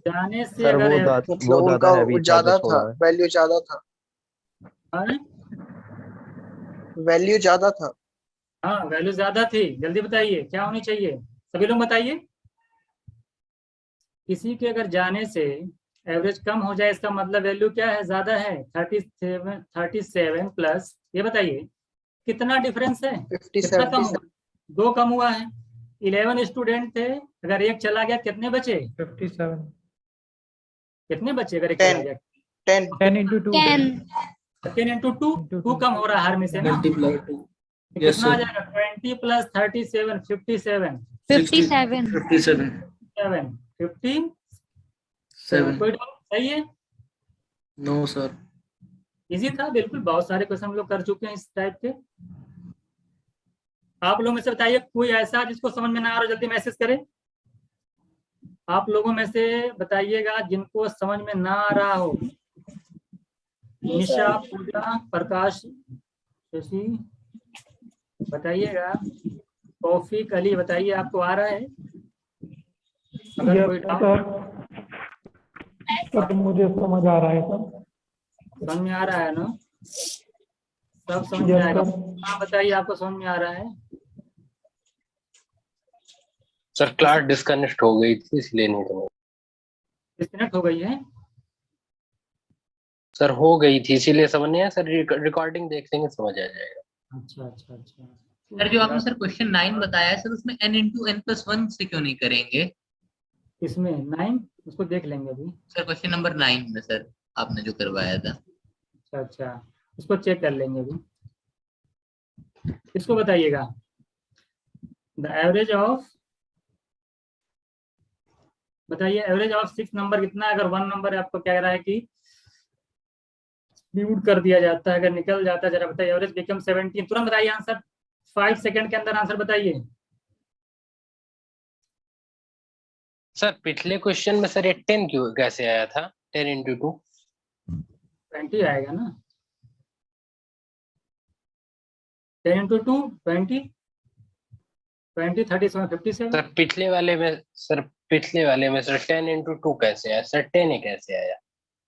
जाने से सर अगर वो ज्यादा हैवी ज्यादा था, वैल्यू ज्यादा था, वैल्यू ज्यादा था। हाँ वैल्यू ज्यादा थी। जल्दी बताइए क्या होनी चाहिए, सभी लोग बताइए। किसी के अगर जाने से एवरेज कम हो जाए इसका मतलब वैल्यू क्या है, ज्यादा है। 37 प्लस, ये बताइए कितना डिफरेंस है, कितना कम हुआ? 2 कम हुआ है। 11 स्टूडेंट थे, अगर एक चला गया कितने बचे? 57। कितने बचे अगर एक चला गया? 10 into 2। 10 into 2 कम हो रहा है हर में से ना। कितना आ जाएगा? 20 प्लस 37 57 कोई डाउट? सही है? No sir. इजी था बिल्कुल, बहुत सारे क्वेश्चन हम लोग कर चुके हैं इस टाइप के। आप लोगों में से बताइए कोई ऐसा जिसको समझ में ना आ रहा, जल्दी मैसेज करें। आप लोगों में से बताइएगा जिनको समझ में ना आ रहा हो। निशा, पूजा, प्रकाश, शशि बताइएगा। कॉफी, कली बताइए आपको आ रहा है। अगर कोई डाउट, सर मुझे समझ आ रहा है सर। समझ में आ रहा है ना? सब समझ में आएगा। हाँ बताइए आपको समझ में आ रहा है? सर क्लास डिस्कनेक्ट हो गई थी इसलिए नहीं समझ। डिस्कनेक्ट हो गई है सर, हो गई थी इसीलिए समझ नहीं आया सर। रिकॉर्डिंग देख लेंगे समझ आ जाएगा। अच्छा अच्छा अच्छा। सर जो आपने सर क्वेश्चन 9 बताया है सर, उसमें n into n+1 से क्यों नहीं करेंगे? इसमें 9 उसको देख लेंगे अभी। सर क्वेश्चन नंबर 9 में सर आपने जो करवाया था। अच्छा अच्छा, उसको चेक कर लेंगे अभी। इसको बताइएगा द एवरेज ऑफ, बताइए एवरेज ऑफ 6 नंबर कितना है। अगर 1 नंबर आपको कह रहा है कि म्यूट कर दिया जाता है, अगर निकल जाता है, जरा बताइए। एवरेज बिकम 17, तुरंत बताइए आंसर, 5 सेकंड के अंदर आंसर बताइए। सर पिछले क्वेश्चन में सर ये 10 क्यों कैसे आया था? 10 into 2 20 आएगा ना। 10 into 2 20 37 57। सर पिछले वाले में सर 10 into 2 कैसे आया सर? 10 ही कैसे आया?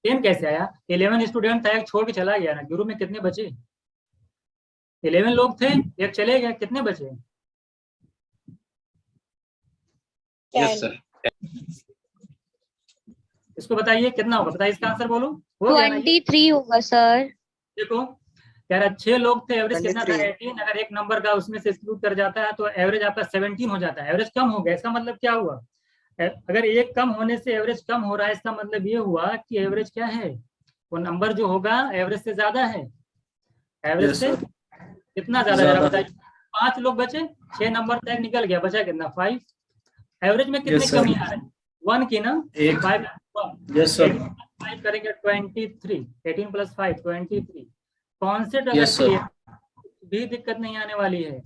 10 कैसे आया? 11 स्टूडेंट था, एक छोड़ के चला गया ना। ग्रुप में कितने बचे? 11 लोग थे, एक चले गए, कितने बचे? Yes sir. इसको बताइए कितना होगा, बताइए इसका आंसर बोलो। हो गया ना ये? 23 होगा सर। देखो कह रहा 6 लोग थे, एवरेज कितना था? 18। अगर एक नंबर का उसमें से एक्सक्लूड कर जाता है तो एवरेज आपका 17 हो जाता है। एवरेज कम हो गया, इसका मतलब क्या हुआ? अगर एक कम होने से एवरेज कम हो रहा है, इसका मतलब ये हुआ कि एवरेज क्या है, वो नंबर जो होगा एवरेज से ज्यादा है। एवरेज से कितना ज्यादा है बताइए। 5 लोग बचे, 6 नंबर तक निकल गया, बचा कितना? 5। एवरेज में कितनी कमी आ रही है? 1 की ना। 5 5 करेंगे 23, 18 + 5 23। कॉन्सेप्ट अगर क्लियर भी दिक्कत नहीं आने वाली है।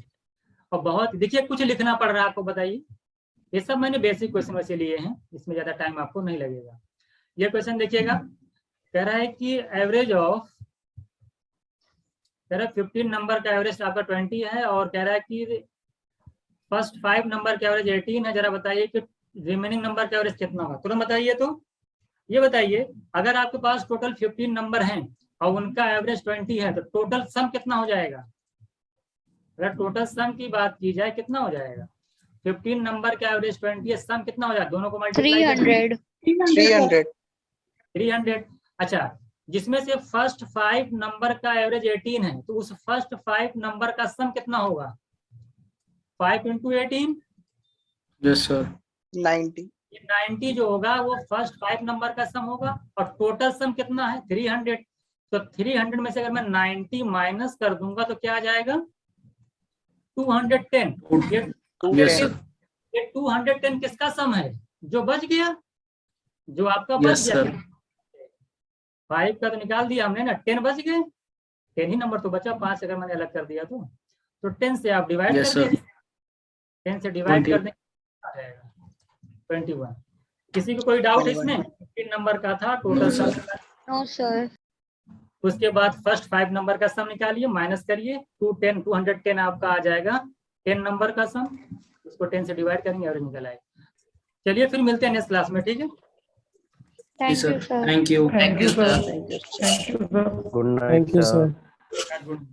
और बहुत देखिए कुछ लिखना पड़ रहा है आपको, बताइए। ये सब मैंने बेसिक क्वेश्चन वैसे लिए हैं, इसमें ज्यादा टाइम आपको नहीं लगेगा। ये क्वेश्चन देखिएगा, कह रहा है कि एवरेज ऑफ, कह रहा है 15 नंबर का एवरेज आपका 20 है, और कह रहा है कि फर्स्ट 5 नंबर का एवरेज 18 है। जरा बताइए कि रिमेनिंग नंबर का एवरेज कितना होगा, तुरंत बताइए। तो ये बताइए अगर आपके पास टोटल 15 नंबर हैं और उनका एवरेज 20 है, तो टोटल सम कितना हो जाएगा? अगर टोटल सम की बात की जाए कितना हो जाएगा? 15 नंबर का एवरेज 20 है, सम कितना हो जाएगा? दोनों को मल्टीप्लाई 300। 300। 300। अच्छा, जिसमें से फर्स्ट 5 नंबर का एवरेज 18 है, तो उस फर्स्ट 5 नंबर का सम कितना होगा? 5 × 18 यस सर 90। 90 जो होगा वो फर्स्ट 5 नंबर का सम होगा, और टोटल सम कितना है? 300। तो 300 में से अगर मैं 90 माइनस कर दूंगा तो क्या आ जाएगा? 210। यस सर ये 210 किसका सम है? जो बच गया, जो आपका बच यस गया। सर 5 का तो निकाल दिया हमने ना, 10 बच गए, 10 ही नंबर तो बचा, 5 अगर मैंने अलग कर दिया तो 10 से आप डिवाइड यस कर सर देंगे, 10 से डिवाइड कर देंगे आ जाएगा 21। किसी को कोई डाउट इसमें? 15 नंबर का था टोटल सम। No sir. उसके बाद फर्स्ट 5 नंबर का सम निकालिए, माइनस करिए, 210 आपका आ जाएगा 10 नंबर का सम, उसको 10 से डिवाइड करेंगे और निकल आएगा। चलिए फिर मिलते हैं नेक्स्ट क्लास में, ठीक है? Thank you sir. Thank you thank you sir. Thank you. Thank you sir. Good night sir good